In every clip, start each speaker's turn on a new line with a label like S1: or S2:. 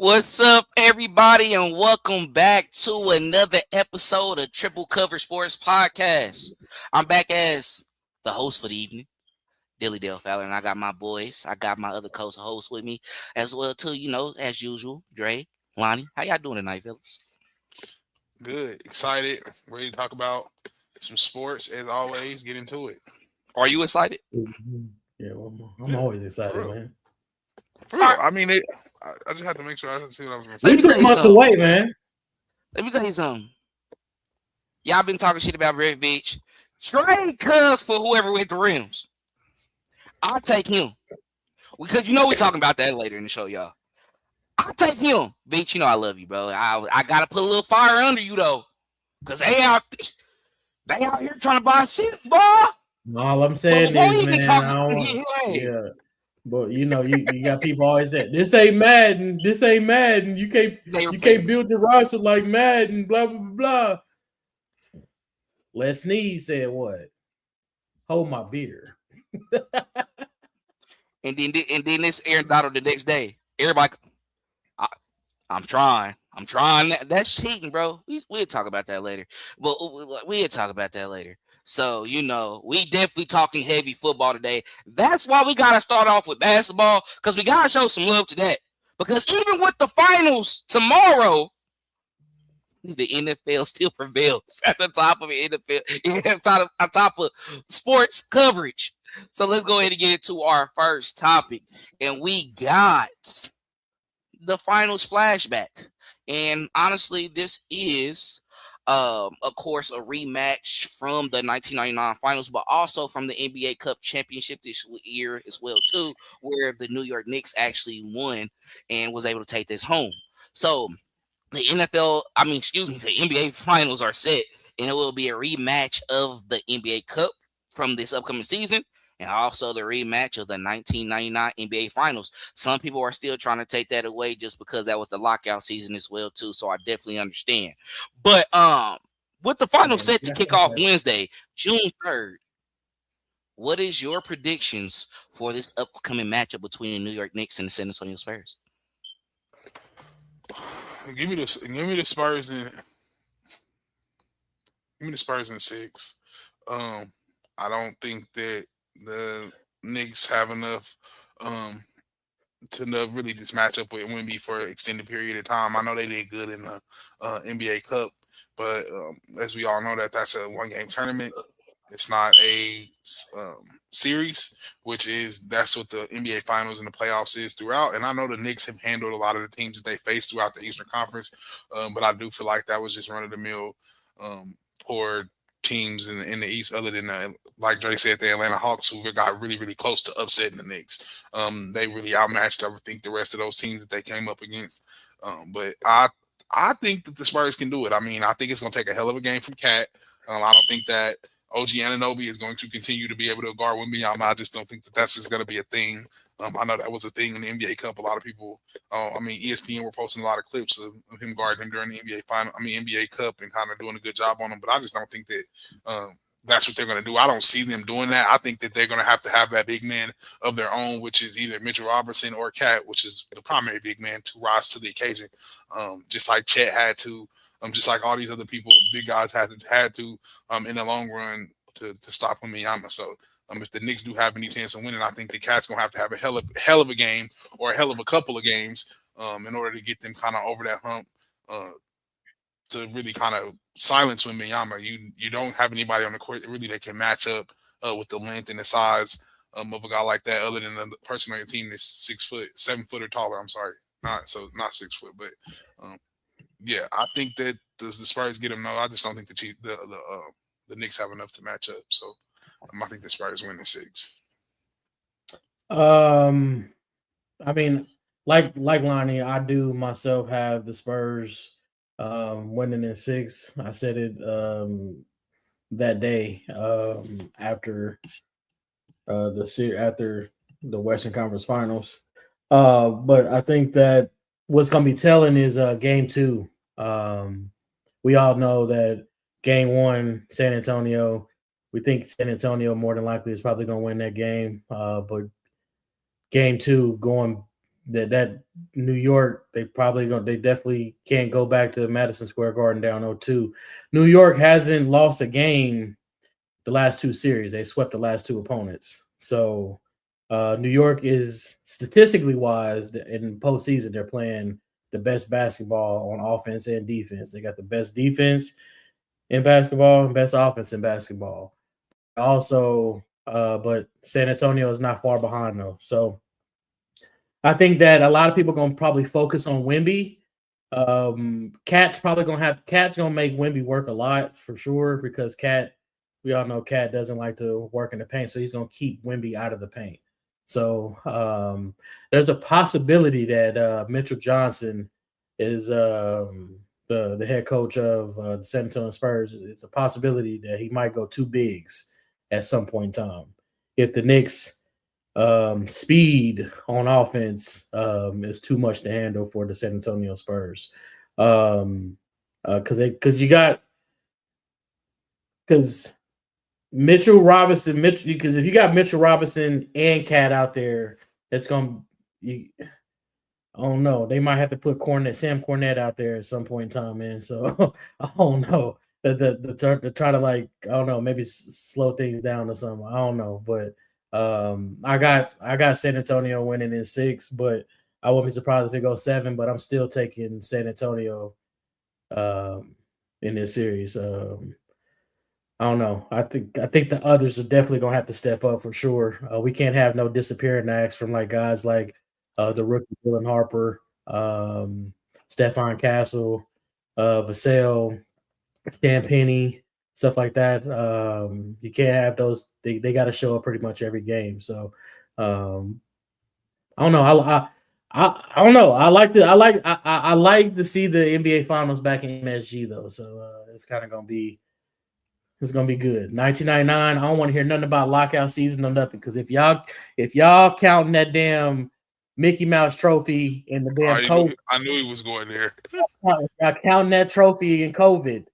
S1: What's up, everybody, and welcome back to another episode of Triple Cover Sports Podcast. I'm back as the host for the evening, Dilly Dale Fowler, and I got my boys. I got my other co-hosts with me as well, too. As usual, Dre, Lonnie. How y'all doing tonight, fellas?
S2: Good, excited, ready to talk about some sports as always. Get into it.
S1: Are you excited?
S3: Mhm. Yeah, well, I'm
S2: Yeah,
S3: always
S2: for
S3: excited,
S2: real,
S3: man.
S2: for
S1: All
S2: real.
S1: right,
S2: I just had to make sure I see what I was gonna
S1: let
S3: We
S2: say.
S1: me tell
S3: three
S1: you
S3: months
S1: something.
S3: away, man.
S1: Let me tell you something. Y'all been talking shit about Red Beach. Trade Cubs for whoever went the rims. I'll take him. Because we talking about that later in the show, y'all. I'll take him. Bitch, I love you, bro. I gotta put a little fire under you though. Cause they out here trying to buy shit, boy.
S3: All I'm
S1: But
S3: saying
S1: before
S3: is,
S1: we even
S3: man,
S1: talk,
S3: I don't.
S1: hey,
S3: Yeah, but you got people always say this ain't Madden. This ain't Madden. You can't
S1: they
S3: you
S1: replace
S3: can't
S1: me.
S3: build your roster like Madden. Blah blah blah. Blah. Les Snead said what? Hold my beer.
S1: And then this Aaron Donald the next day. Everybody I, I'm trying. I'm trying. That's cheating, bro. We'll talk about that later. But we'll talk about that later. So, we definitely talking heavy football today. That's why we got to start off with basketball because we got to show some love to that. Because even with the finals tomorrow, the NFL still prevails at the top of the NFL, on top of sports coverage. So let's go ahead and get into our first topic. And we got the finals flashback. And honestly, this is of course a rematch from the 1999 finals, but also from the NBA Cup championship this year as well too, where the New York Knicks actually won and was able to take this home. So the the NBA finals are set, and it will be a rematch of the NBA Cup from this upcoming season, and also the rematch of the 1999 NBA Finals. Some people are still trying to take that away just because that was the lockout season as well too. So I definitely understand. But with the finals
S3: Man,
S1: set to kick off Wednesday, June 3rd, what is your predictions for this upcoming matchup between the New York Knicks and the San Antonio Spurs?
S2: Give me this. Give me the Spurs and give me the Spurs in six. Um, I don't think that the Knicks have enough to really just match up with Wemby for an extended period of time. I know they did good in the NBA Cup, but as we all know, that's a one game tournament. It's not a series, which is that's what the NBA Finals and the playoffs is throughout. And I know the Knicks have handled a lot of the teams that they faced throughout the Eastern Conference, but I do feel like that was just run of the mill poor teams in the East, other than like Dre said, the Atlanta Hawks, who got really really close to upsetting the Knicks. They really outmatched, I think, the rest of those teams that they came up against. But I think that the Spurs can do it. I mean, I think it's going to take a hell of a game from Cat. I don't think that OG Ananobi is going to continue to be able to guard Wembanyama. I just don't think that that's just going to be a thing. I know that was a thing in the NBA Cup. A lot of people, ESPN were posting a lot of clips of him guarding him during the NBA final. NBA Cup and kind of doing a good job on him. But I just don't think that that's what they're going to do. I don't see them doing that. I think that they're going to have that big man of their own, which is either Mitchell Robertson or Cat, which is the primary big man to rise to the occasion. Just like Chet had to, just like all these other people, big guys had to in the long run to stop Wembanyama. So if the Knicks do have any chance of winning, I think the Cats gonna have a hell of a game or a hell of a couple of games in order to get them kind of over that hump uh, to really kind of silence Wembanyama. You don't have anybody on the court really that can match up with the length and the size of a guy like that, other than the person on your team that's 6 foot, 7 foot or taller. I'm sorry, not 6 foot, but um, yeah, I think that the Spurs get him. No, I just don't think the Knicks have enough to match up. So I think the Spurs win in six.
S3: Um, I mean, like Lonnie, I do myself have the Spurs winning in six. I said it that day after after the Western Conference Finals. But I think that what's going to be telling is game two. Um, we all know that game one, San Antonio. We think San Antonio more than likely is probably going to win that game. But game two, going that New York, they definitely can't go back to Madison Square Garden down 0-2. New York hasn't lost a game the last two series. They swept the last two opponents. So New York is statistically wise in postseason. They're playing the best basketball on offense and defense. They got the best defense in basketball and best offense in basketball. Also, but San Antonio is not far behind though. So I think that a lot of people are gonna probably focus on Wemby. Cat's gonna make Wemby work a lot for sure because we all know Cat doesn't like to work in the paint, so he's gonna keep Wemby out of the paint. So there's a possibility that Mitchell Johnson is the head coach of the San Antonio Spurs. It's a possibility that he might go two bigs at some point in time if the Knicks speed on offense is too much to handle for the San Antonio Spurs. Because Mitchell Robinson, because if you got Mitchell Robinson and Cat out there, it's gonna. I don't know. They might have to put Sam Cornette out there at some point in time, man. So I don't know. To try to like I don't know, maybe slow things down or something. I don't know, but I got San Antonio winning in 6, but I wouldn't be surprised if it goes 7. But I'm still taking San Antonio in this series. I don't know. I think the others are definitely gonna have to step up for sure. We can't have no disappearing acts from like guys like the rookie Dylan Harper, Stephon Castle, Vassell, Dan Penny, stuff like that. You can't have those. They got to show up pretty much every game. So I don't know. I don't know. I like to see the NBA Finals back in MSG though. So it's kind of gonna be. It's gonna be good. 1999. I don't want to hear nothing about lockout season or nothing. Because if y'all counting that damn Mickey Mouse trophy in the damn COVID,
S2: I knew he was going there.
S3: if y'all counting that trophy in COVID,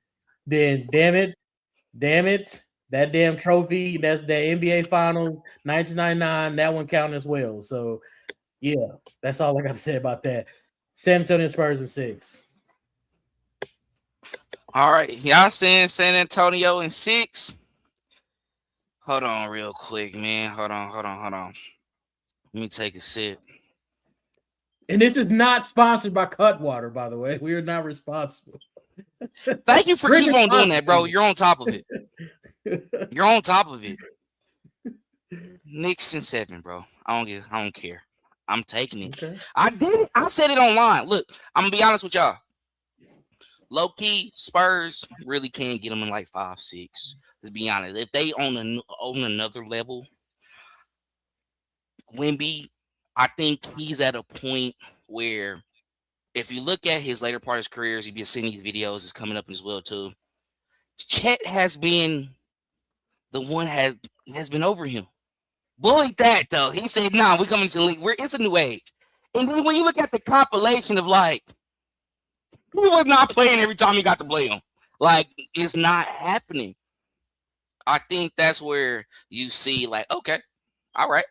S3: then damn it, that damn trophy, that's the NBA Finals 1999. That one counting as well. So yeah, that's all I got to say about that. San Antonio Spurs in 6.
S1: All right, y'all saying San Antonio in 6? Hold on, real quick, man. Hold on. Let me take a sip.
S3: And this is not sponsored by Cutwater, by the way. We are not responsible.
S1: Thank you for keep on doing that, bro. You're on top of it. You're on top of it. Knicks in 7, bro. I don't care. I'm taking it.
S3: Okay.
S1: I did it. I said it online. Look, I'm gonna be honest with y'all. Low key, Spurs really can't get them in like 5, 6. Let's be honest. If they on another level, Wemby, I think he's at a point where if you look at his later part of his career, you've been seeing these videos, it's coming up as well too. Chet has been the one has been over him. Bullied that though. He said, "Nah, we're coming to the league. It's a new age." And then when you look at the compilation of like, he was not playing every time he got to play him. Like, it's not happening. I think that's where you see, like, okay, all right,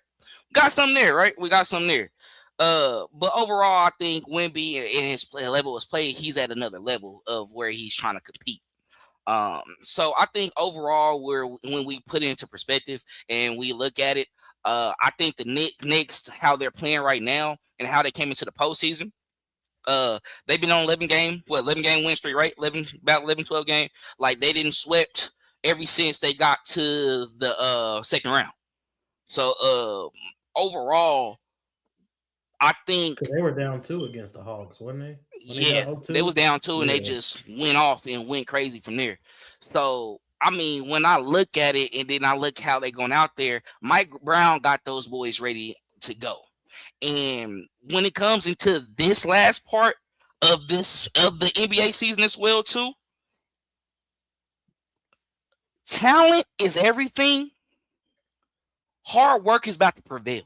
S1: got something there, right? We got something there. But overall, I think Wemby in his level of play, he's at another level of where he's trying to compete. So I think overall, when we put it into perspective and we look at it, I think the Knicks, how they're playing right now and how they came into the postseason, they've been on 11 game win streak, right? About 11, 12 game. Like they didn't swept ever since they got to the second round. So overall, I think
S3: Because they were down 2 against the Hawks, wasn't they?
S1: They was down 2 and they just went off and went crazy from there. So I mean, when I look at it and then I look how they going out there, Mike Brown got those boys ready to go. And when it comes into this last part of the NBA season as well too, talent is everything. Hard work is about to prevail.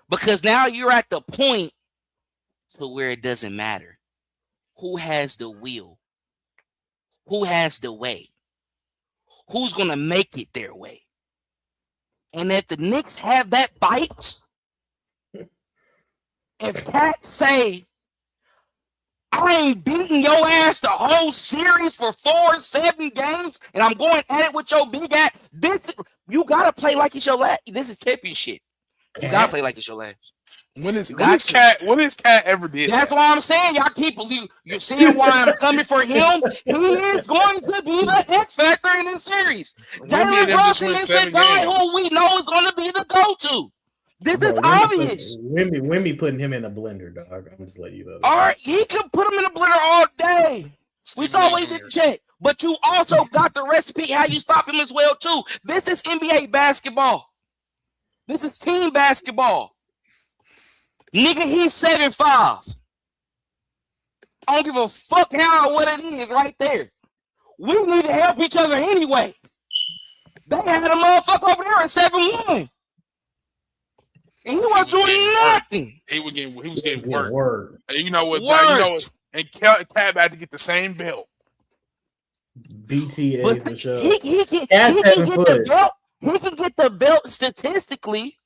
S1: Because now you're at the point to where it doesn't matter who has the will, who has the way, who's going to make it their way. And if the Knicks have that fight, If Cat say, I ain't beating your ass the whole series for 4 7 games, and I'm going at it with your big ass, you gotta play like it's your last. This is championship. You gotta play like it's your last.
S2: When is Cat ever did
S1: That's
S2: that?
S1: why I'm saying y'all keep you're seeing why I'm coming for him. He is going to be the X factor in this series. Jalen Brunson is the guy who we know is going to be the go-to. This is obvious.
S3: Wimby putting him in a blender, dog. I'm just letting you know.
S1: All right, he could put him in a blender all day. We saw what he did check. But you also got the recipe how you stop him as well, too. This is NBA basketball. This is team basketball. Nigga, he's 7'5". I don't give a fuck how or what it is right there. We need to help each other anyway. They had a motherfucker over there at 7'1". And he wasn't doing nothing.
S2: He was getting work. And you know what? And Cat had to get the same belt.
S3: BTA
S1: but
S3: for sure.
S1: He can get the belt. He can get the belt statistically,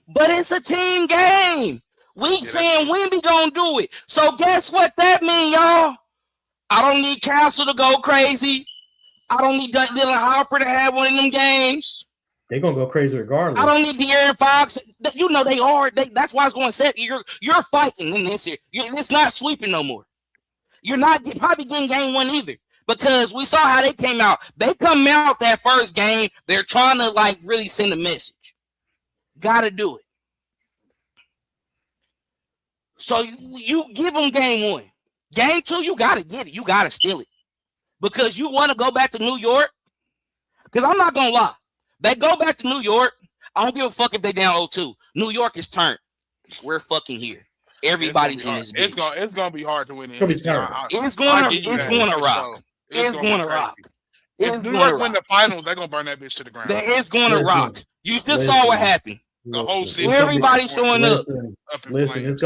S1: but it's a team game. We saying Wemby gonna do it. So guess what that mean, y'all? I don't need Council to go crazy. I don't need Dylan Harper to have one of them games.
S3: They're gonna go crazy regardless.
S1: I don't need De'Aaron Fox. You know they are. That's why it's going to set. You're fighting in this here. It's not sweeping no more. You're not probably getting game one either. Because we saw how they came out. They come out that first game. They're trying to like really send a message. Gotta do it. So you give them game one. Game two, you got to get it. You got to steal it. Because you want to go back to New York. Because I'm not going to lie. They go back to New York. I don't give a fuck if they down 0-2. New York is turned. We're fucking here. Everybody's in this bitch.
S2: It's going to be hard to win it.
S1: It's going to rock. It's going to rock.
S2: If New York win the finals, they're going to burn that bitch to the ground.
S1: It's going to rock. You just saw what happened.
S2: The whole city.
S1: Everybody showing up.
S3: Listen, it's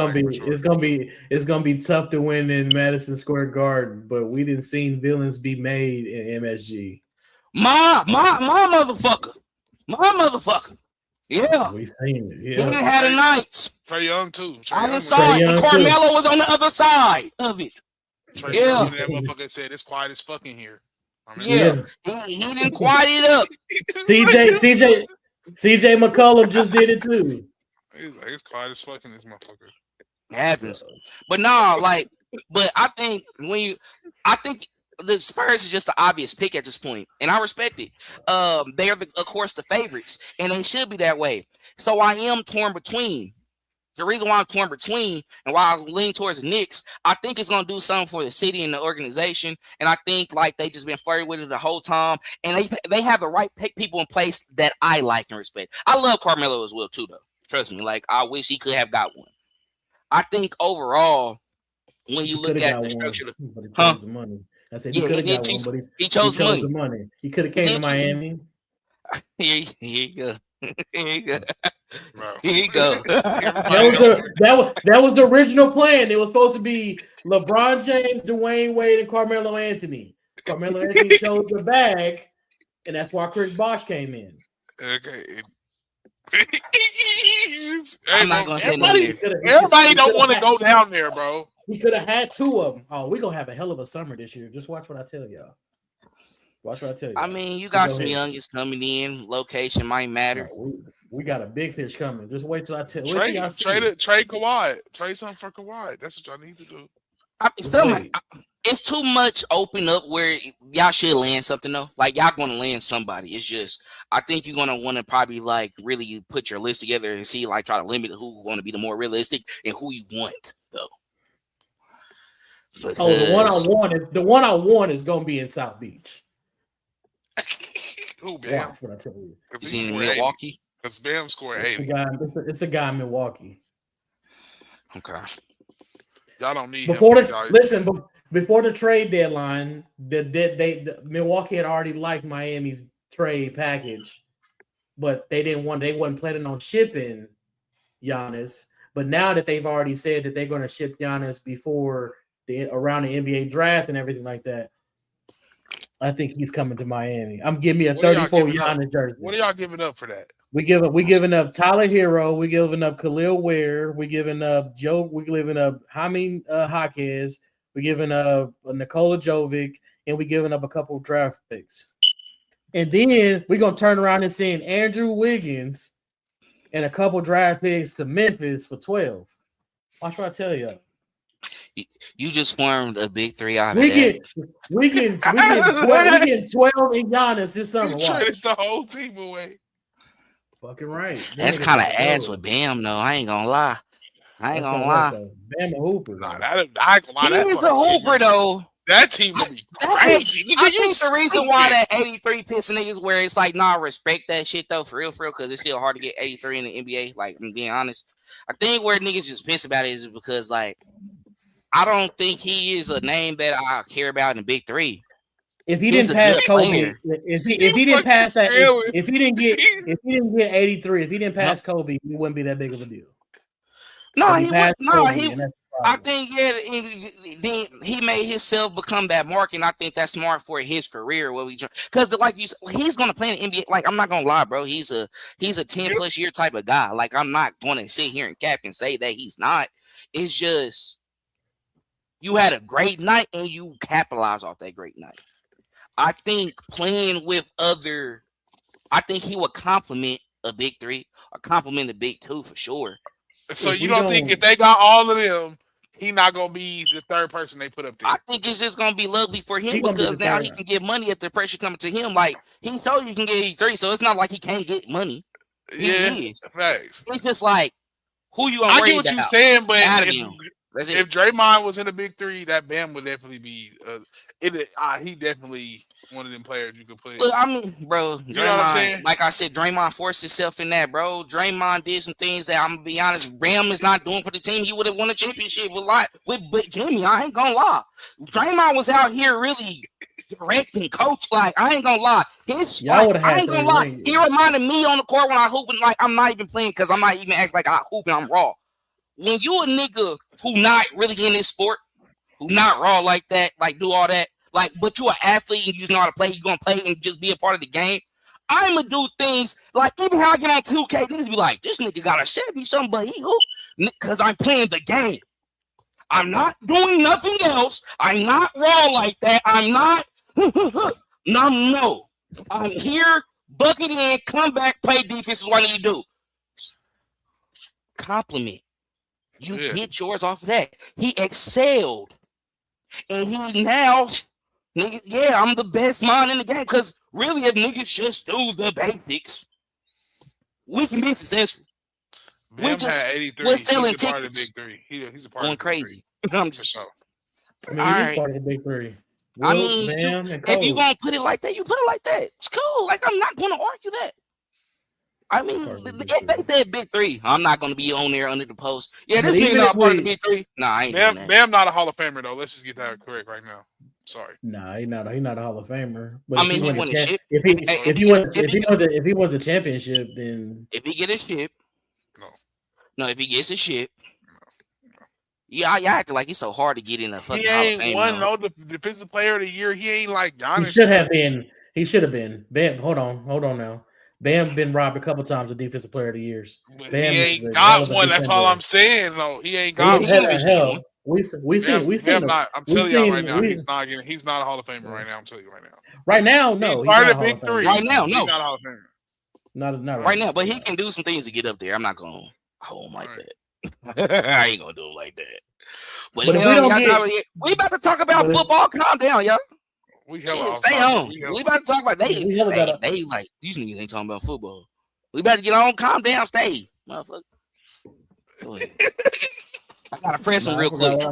S3: gonna be tough to win in Madison Square Garden, but we didn't see villains be made in MSG.
S1: My motherfucker. Yeah.
S3: We seen it. Yeah.
S1: He didn't have the nights.
S2: Trae Young too.
S1: I just saw it. And Carmelo was on the other side of it.
S2: That motherfucker said it's quiet as fucking here.
S1: He didn't quiet it up.
S3: CJ McCollum just did it too.
S2: It's quiet as fucking this motherfucker.
S1: It happens. But no, but I think the Spurs is just the obvious pick at this point, and I respect it. They are, of course, the favorites, and they should be that way. So I am torn between. The reason why I'm torn between and why I lean towards the Knicks, I think it's going to do something for the city and the organization, and I think like they just been flirting with it the whole time, and they have the right people in place that I like and respect. I love Carmelo as well too, though. Trust me, like I wish he could have got one. I think overall, when you look at the structure,
S3: money. I said he could have got one, but
S1: he chose
S3: the money. He could have came to Miami.
S1: Here you go. Here you go. Here you go.
S3: That was the original plan. It was supposed to be LeBron James, Dwayne Wade, and Carmelo Anthony. Carmelo Anthony chose the bag, and that's why Chris Bosh came in.
S2: Okay.
S1: I'm not gonna say
S2: everybody don't want to go down there, bro.
S3: He could have had two of them. Oh, we're gonna have a hell of a summer this year. Just watch what I tell y'all. Watch what I tell you.
S1: I mean, you got some youngest coming in. Location might matter.
S3: We got a big fish coming. Just wait till I tell.
S2: Trade Kawhi. Trade something for Kawhi. That's what y'all need to do.
S1: It's too much open up where y'all should land something though. Like y'all gonna land somebody. It's just I think you're gonna want to probably like really put your list together and see like try to limit who's going to be the more realistic and who you want though.
S3: Because the one I want is gonna be in South Beach.
S2: Who, Bam?
S3: Watch what I tell you.
S1: Is he in Milwaukee?
S2: Because Bam scored 80.
S3: It's a guy in Milwaukee.
S1: Okay.
S2: Y'all don't need
S3: him. Before the trade deadline, Milwaukee had already liked Miami's trade package, but they wasn't planning on shipping Giannis. But now that they've already said that they're going to ship Giannis before around the NBA draft and everything like that, I think he's coming to Miami. I'm giving me a
S2: What are y'all
S3: 34
S2: giving up?
S3: Giannis jersey.
S2: What are y'all giving up for that?
S3: We giving up Tyler Hero. We giving up Khalil Ware. We giving up Joe. We giving up Jaime Jaquez. We giving up Nikola Jovic, and we giving up a couple of draft picks. And then we're gonna turn around and send Andrew Wiggins and a couple draft picks to Memphis for 12. Watch what I tell you.
S1: You just formed a big three out of
S3: We
S1: that.
S3: get 12 in Giannis this summer.
S2: You traded
S3: Watch.
S2: the whole team away.
S3: Fucking right. Them
S1: That's
S3: niggas
S1: kind of
S3: gotta
S1: ass
S3: go.
S1: with Bam, though. I ain't gonna lie.
S3: That's gonna work though. Bam a hooper.
S2: Nah,
S3: Though.
S2: I ain't gonna lie.
S1: He
S2: That
S1: is a
S2: fucking team,
S1: hooper, though.
S2: that team gonna be
S1: That ain't-
S2: crazy. Nigga,
S1: I
S2: you
S1: think the reason
S2: stupid.
S1: why that 83 pissing niggas where it's like, nah, respect that shit though, for real, because it's still hard to get 83 in the NBA. Like, I'm being honest. I think where niggas just piss about it is because, like, I don't think he is a name that I care about in the big three.
S3: If he
S1: He's
S3: didn't
S1: a
S3: pass
S1: good
S3: Kobe,
S1: player.
S3: if he didn't pass that, if he didn't get
S2: He's-
S3: 83, if he didn't pass Kobe, it wouldn't be that big of a deal.
S1: No,
S3: But he
S1: he
S3: passed
S1: no,
S3: Kobe,
S1: he.
S3: and that's the
S1: I
S3: problem.
S1: think then he made himself become that mark, and I think that's smart for his career. What we because like you, he's gonna play in the NBA. Like I'm not gonna lie, bro. He's a 10+ year type of guy. Like I'm not gonna sit here and cap and say that he's not. It's just you had a great night and you capitalize off that great night. I think playing with other, I think he would compliment a big three or compliment a big two for sure.
S2: So
S3: If
S2: you
S3: we
S2: don't think
S3: don't-
S2: if they got all of them, he not gonna be the third person they put up there?
S1: I think it's just gonna be lovely for him
S3: He gonna be
S1: because
S3: the
S1: now
S3: third.
S1: he can get money if the pressure coming to him. Like he told you can get 83, so it's not like he can't get money.
S2: Yeah,
S1: He is.
S2: facts.
S1: It's just like who you gonna
S2: I
S1: worry
S2: get what
S1: about?
S2: you're saying, but
S1: Out of him. That's it.
S2: if Draymond was in the big three, that Bam would definitely be. He definitely one of them players you could put.
S1: Look, I mean, bro,
S2: You know what I'm
S1: Draymond,
S2: saying?
S1: like I said, Draymond forced himself in that, bro. Draymond did some things that I'm gonna be honest, Bam is not doing for the team. He would have won a championship with Jimmy. I ain't gonna lie. Draymond was out here really directing, coach. Like, I ain't gonna lie.
S3: Y'all would have
S1: I
S3: had
S1: ain't gonna
S3: 3
S1: lie.
S3: rings.
S1: He reminded me on the court when I hooping, like I'm not even playing because I'm not even acting like I hooping, I'm raw. When you a nigga who not really in this sport, who not raw like that, like do all that, like, but you an athlete and you just know how to play, you gonna play and just be a part of the game. I'ma do things like even how I get on 2K, niggas be like, this nigga got a 70 something, but he hoop because I'm playing the game. I'm not doing nothing else. I'm not raw like that. I'm not no. I'm here, bucket in, come back, play defense is what I need to do. Compliment. You get yours off of that. He excelled. And he now, nigga, yeah, I'm the best mind in the game. Because really, if niggas just do the basics, we can be successful.
S2: Bam had 83.
S1: We're selling
S2: He's a part of the
S1: tickets.
S2: big three. He's a part
S1: Going
S2: of the
S1: crazy.
S2: big
S1: I'm
S2: three.
S1: just,
S2: For sure.
S3: I mean, he is part of the big three.
S1: I
S3: Wilt,
S1: mean,
S3: Bam, and
S1: if
S3: Kobe.
S1: you gonna put it like that, you put it like that. It's cool. Like I'm not gonna argue that. I mean, if they said big three, I'm not gonna be on there under the post. Yeah,
S3: But
S1: this nigga
S3: even
S1: not
S3: if
S1: part of
S3: we-
S1: the big three. Nah, I ain't doing that.
S2: Bam not a Hall of Famer though. Let's just get that correct right now. Sorry.
S3: Nah, he's not a Hall of Famer. But
S1: I mean, he won a ship.
S3: if he won the championship, then
S1: If he get a ship,
S2: No.
S1: If he gets a ship, yeah, y'all acting like it's so hard to get in a fucking
S2: He
S1: Hall of
S2: ain't
S1: Fame.
S2: won
S1: though.
S2: no defensive player of the year. He ain't like Giannis.
S3: he should have been. He should have been. Bam, hold on now. Bam been robbed a couple times of defensive player of the years.
S2: But
S3: Bam
S2: he
S3: is
S2: ain't
S3: a
S2: got
S3: relevant
S2: one. That's all
S3: defender.
S2: I'm saying. No, he ain't got
S1: He
S2: one.
S1: ain't should get one.
S3: We seen
S2: Bam
S3: him.
S2: not. I'm
S3: we
S2: telling y'all right
S3: seen-
S2: now,
S3: we-
S2: he's not a Hall of Famer right now. I'm telling you right now.
S3: Right now, no,
S2: He's
S3: he's
S2: part
S3: not
S2: of
S3: a
S2: the
S3: Hall
S2: big
S3: of Famer.
S2: three.
S1: Right now,
S2: He's
S1: no.
S2: not a Hall of Famer.
S3: Not
S1: Right now, but he can do some things to get up there. I'm not gonna hold him like that. I ain't gonna do it like that. But
S3: But if
S1: hell,
S3: we don't
S1: y'all
S3: get-
S1: we about to talk about
S3: But if-
S1: football. Calm down, y'all.
S2: We hella off
S1: Stay
S2: topic.
S1: on. We about to talk about
S3: We hella got
S1: they like these niggas ain't talking about football. We about to get on. Calm down. Stay, motherfucker. Go ahead. I gotta press him real quick.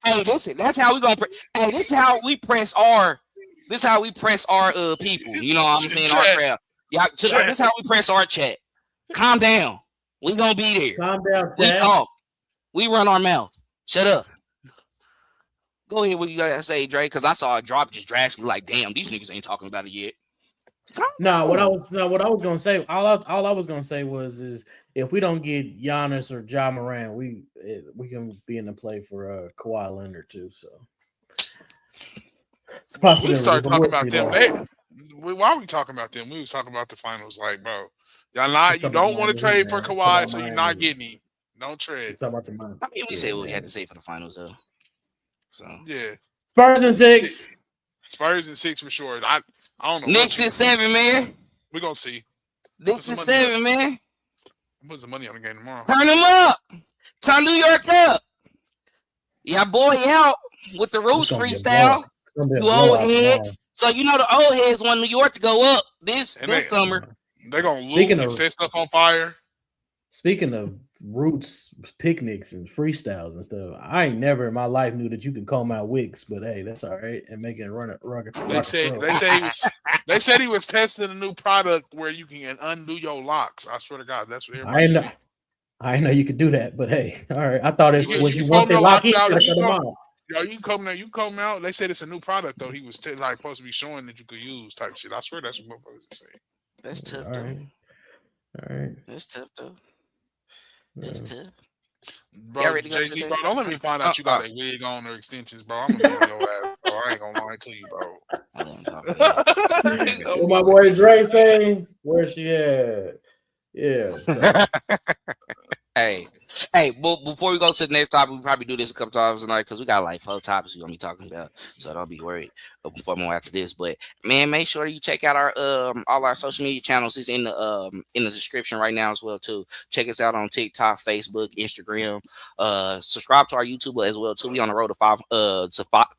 S1: Hey, listen. That's how we gonna. Hey, this is how we press our. This is how we press our people. You know what I'm saying? Our crowd. Yeah. This is how we press our chat. Calm down. We gonna be there.
S3: Calm down.
S1: We
S3: Dad.
S1: talk. We run our mouth. Shut up. Go ahead. What you gotta say, Dre? Because I saw it drop just drastically. Like, damn, these niggas ain't talking about it yet.
S3: No, what I was gonna say, all I was gonna say is if we don't get Giannis or Ja Morant, we can be in the play for Kawhi Leonard too. So It's a
S2: When we
S3: possibility,
S2: started
S3: but
S2: talking
S3: we'll
S2: about
S3: see
S2: them,
S3: though.
S2: why are we talking about them? We was talking about the finals. Like, bro,
S3: Let's
S2: you
S3: talk about
S2: don't want to
S3: Miami Heat,
S2: trade for
S3: man. Let's talk
S2: Kawhi,
S3: about
S2: so you're
S3: Miami
S2: not
S3: Heat.
S2: getting him. Don't
S3: Let's
S2: trade.
S3: talk about the Miami.
S1: I mean, we
S3: Yeah,
S1: said what we had
S3: man.
S1: to say for the finals though. So
S2: Yeah,
S3: Spurs in 6.
S2: Spurs in 6 for sure. I don't know what
S1: Knicks
S2: you
S1: in
S2: gonna do.
S1: 7, man.
S2: We're gonna see. Put
S1: Knicks
S2: some
S1: in
S2: money up.
S1: 7, man.
S2: Put some money on the game tomorrow.
S1: Turn them up. Turn New York up. Yeah, boy, out with the
S3: It's
S1: Roots
S3: gonna be a blowout.
S1: freestyle.
S3: It's gonna be a
S1: You old
S3: blowout tomorrow.
S1: heads. So you know the old heads want New York to go up this
S2: And
S1: summer.
S2: they're gonna
S3: Speaking
S2: loot and
S3: of
S2: set stuff on fire.
S3: speaking of roots, picnics, and freestyles and stuff, I ain't never in my life knew that you can comb out wicks, but hey, that's all right. And make it rock
S2: They
S3: and
S2: said
S3: roll.
S2: they said he was testing a new product where you can undo your locks. I swear to God, that's what
S3: I
S2: everybody
S3: ain't know.
S2: said.
S3: I didn't know you could do that, but hey, all right. I thought if
S2: Yeah,
S3: once
S2: you
S3: you
S2: can
S3: once
S2: comb
S3: they
S2: your
S3: lock in,
S2: locks
S3: you
S2: out.
S3: gotta cut them out.
S2: You can comb out. You comb out. They said it's a new product though. He was like supposed to be showing that you could use type shit. I swear that's what motherfuckers are saying.
S1: That's tough
S3: All
S1: though.
S3: right, all right.
S1: That's tough though. That's tough. Y'all
S2: Bro,
S1: ready to go
S2: Jay
S1: to the
S2: Z, bro,
S1: next
S2: don't
S1: topic?
S2: let me find out you got a wig on or extensions, bro. I'm gonna be on your ass, bro. I ain't gonna lie to you, bro.
S1: I don't talk to
S3: What my boy Dre saying? Where she at? Yeah. So
S1: Hey, but before we go to the next topic, we probably do this a couple times tonight because we got like 4 topics we're gonna be talking about. So don't be worried before more after this. But man, make sure you check out our all our social media channels. It's in the description right now as well too. Check us out on TikTok, Facebook, Instagram. Subscribe to our YouTube as well too. We on the road to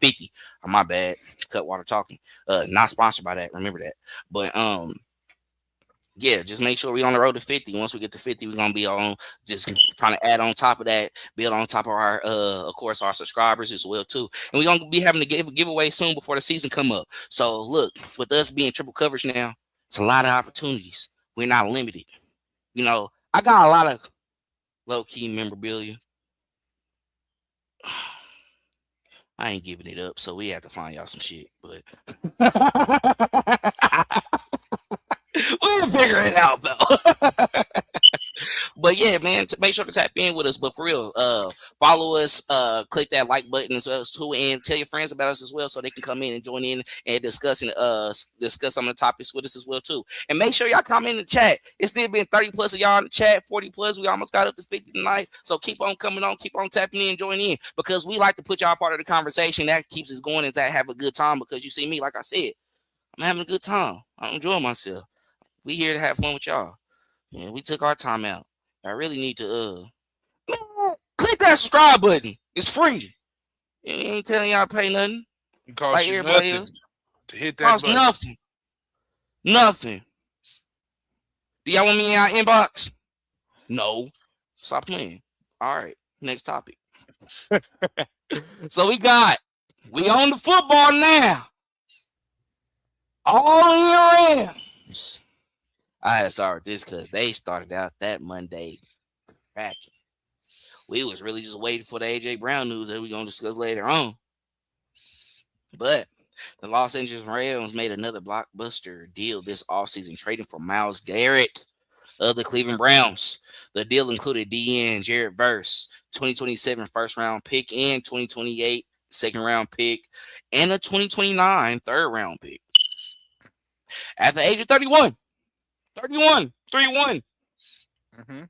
S1: 50. Oh, my bad. Cutwater talking. Not sponsored by that. Remember that. But yeah, just make sure we on the road to 50. Once we get to 50, we're gonna be on just trying to add on top of that, build on top of our of course our subscribers as well too. And we're gonna be having to give a giveaway soon before the season come up. So look, with us being triple coverage now, it's a lot of opportunities. We're not limited. You know, I got a lot of low-key memorabilia. I ain't giving it up, so we have to find y'all some shit. But we'll figure it out though. But yeah, man, make sure to tap in with us. But for real, follow us, click that like button as well too, and tell your friends about us as well so they can come in and join in and discuss some of the topics with us as well too. And make sure y'all comment in the chat. It's still been 30 plus of y'all in the chat, 40 plus. We almost got up to 50 tonight. So keep on coming on, keep on tapping in, join in because we like to put y'all part of the conversation. That keeps us going and that have a good time because you see me, like I said, I'm having a good time. I'm enjoying myself. We here to have fun with y'all. Yeah, we took our time out. I really need to click that subscribe button. It's free. It ain't telling y'all to pay nothing.
S2: It costs
S1: Like
S2: you
S1: everybody
S2: nothing
S1: else.
S2: to hit that
S1: Costs
S2: button.
S1: nothing. Nothing. Do y'all want me in y'all inbox? No. Stop playing. All right. Next topic. So we on the football now. All in your Rams. I had to start with this because they started out that Monday cracking. We was really just waiting for the AJ Brown news that we're gonna discuss later on. But the Los Angeles Rams made another blockbuster deal this offseason, trading for Myles Garrett of the Cleveland Browns. The deal included DN Jared Verse, 2027 first round pick and 2028 second round pick, and a 2029 third round pick. At the age of 31, 31.
S2: Mm-hmm.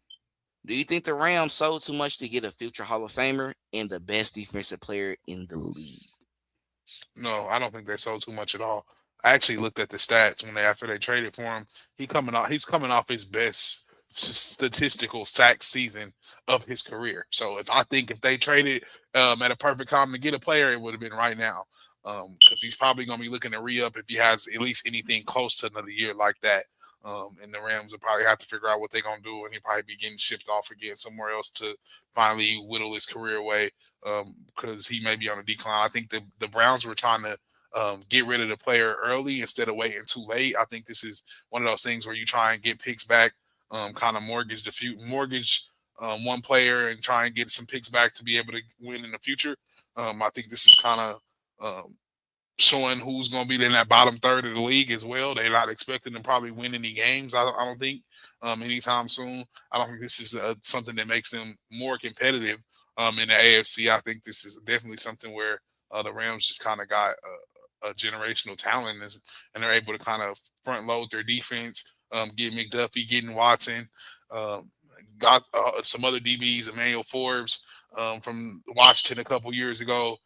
S1: Do you think the Rams sold too much to get a future Hall of Famer and the best defensive player in the league?
S2: No, I don't think they sold too much at all. I actually looked at the stats after they traded for him. He's coming off his best statistical sack season of his career. So if they traded at a perfect time to get a player, it would have been right now. Because he's probably going to be looking to re-up if he has at least anything close to another year like that. And the Rams will probably have to figure out what they're going to do, and he'll probably be getting shipped off again somewhere else to finally whittle his career away because he may be on a decline. I think the Browns were trying to get rid of the player early instead of waiting too late. I think this is one of those things where you try and get picks back, kind of mortgage one player and try and get some picks back to be able to win in the future. I think this is kind of showing who's going to be in that bottom third of the league as well. They're not expecting to probably win any games, I don't think, anytime soon. I don't think this is something that makes them more competitive in the AFC. I think this is definitely something where the Rams just kind of got a generational talent, and they're able to kind of front load their defense, get McDuffie, getting Watson, um, got some other DBs, Emmanuel Forbes from Washington a couple years ago.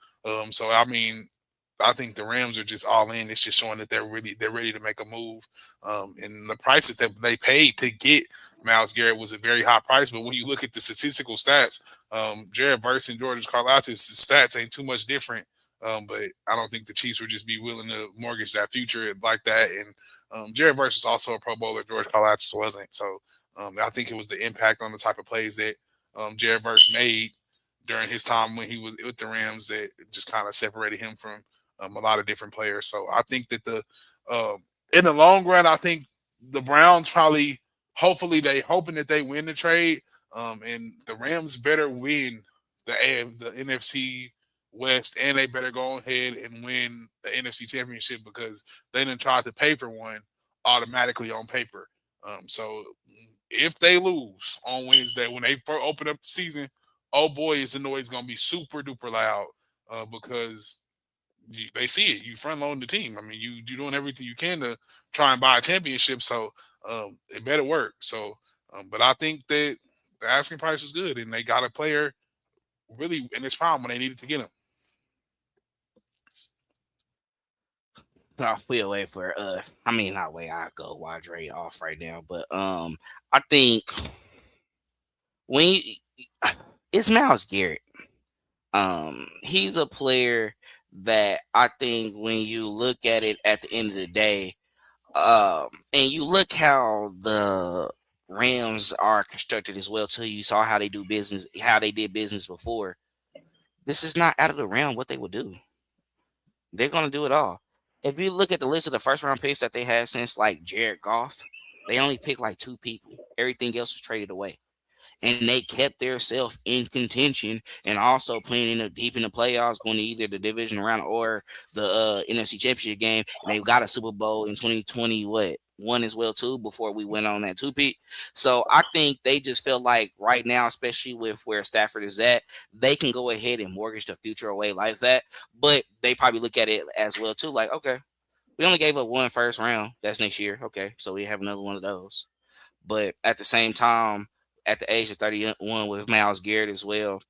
S2: So I mean, I think the Rams are just all in. It's just showing that they're ready to make a move. And the prices that they paid to get Myles Garrett was a very high price. But when you look at the statistical stats, Jared Verse and George Karlaftis' stats ain't too much different. But I don't think the Chiefs would just be willing to mortgage that future like that. And Jared Verse was also a Pro Bowler. George Karlaftis wasn't. So I think it was the impact on the type of plays that Jared Verse made during his time when he was with the Rams that just kind of separated him from a lot of different players. So I think that in the long run, I think the Browns probably, hopefully, they hoping that they win the trade, and the Rams better win the NFC West, and they better go ahead and win the NFC Championship because they didn't try to pay for one automatically on paper. So if they lose on Wednesday when they first open up the season, oh boy, is the noise going to be super duper loud because they see it. You front loading the team. I mean, you're doing everything you can to try and buy a championship. So it better work. So, but I think that the asking price is good, and they got a player really in this prime when they needed to get him.
S1: We'll wait for I mean not wait, I go while Dre off right now. But I think when it's Myles Garrett. He's a player that I think when you look at it at the end of the day, and you look how the Rams are constructed as well too. You saw how they do business, how they did business before. This is not out of the realm what they would do. They're gonna do it all. If you look at the list of the first round picks that they had since like Jared Goff, they only picked like two people. Everything else was traded away, and they kept themselves in contention and also playing deep in the playoffs, going to either the division round or the NFC Championship game. And they got a Super Bowl in 2020, what one as well too before we went on that two peat. So I think they just feel like right now, especially with where Stafford is at, they can go ahead and mortgage the future away like that. But they probably look at it as well too, like okay, we only gave up one first round. That's next year. Okay, so we have another one of those. But at the same time, at the age of 31 with Myles Garrett as well,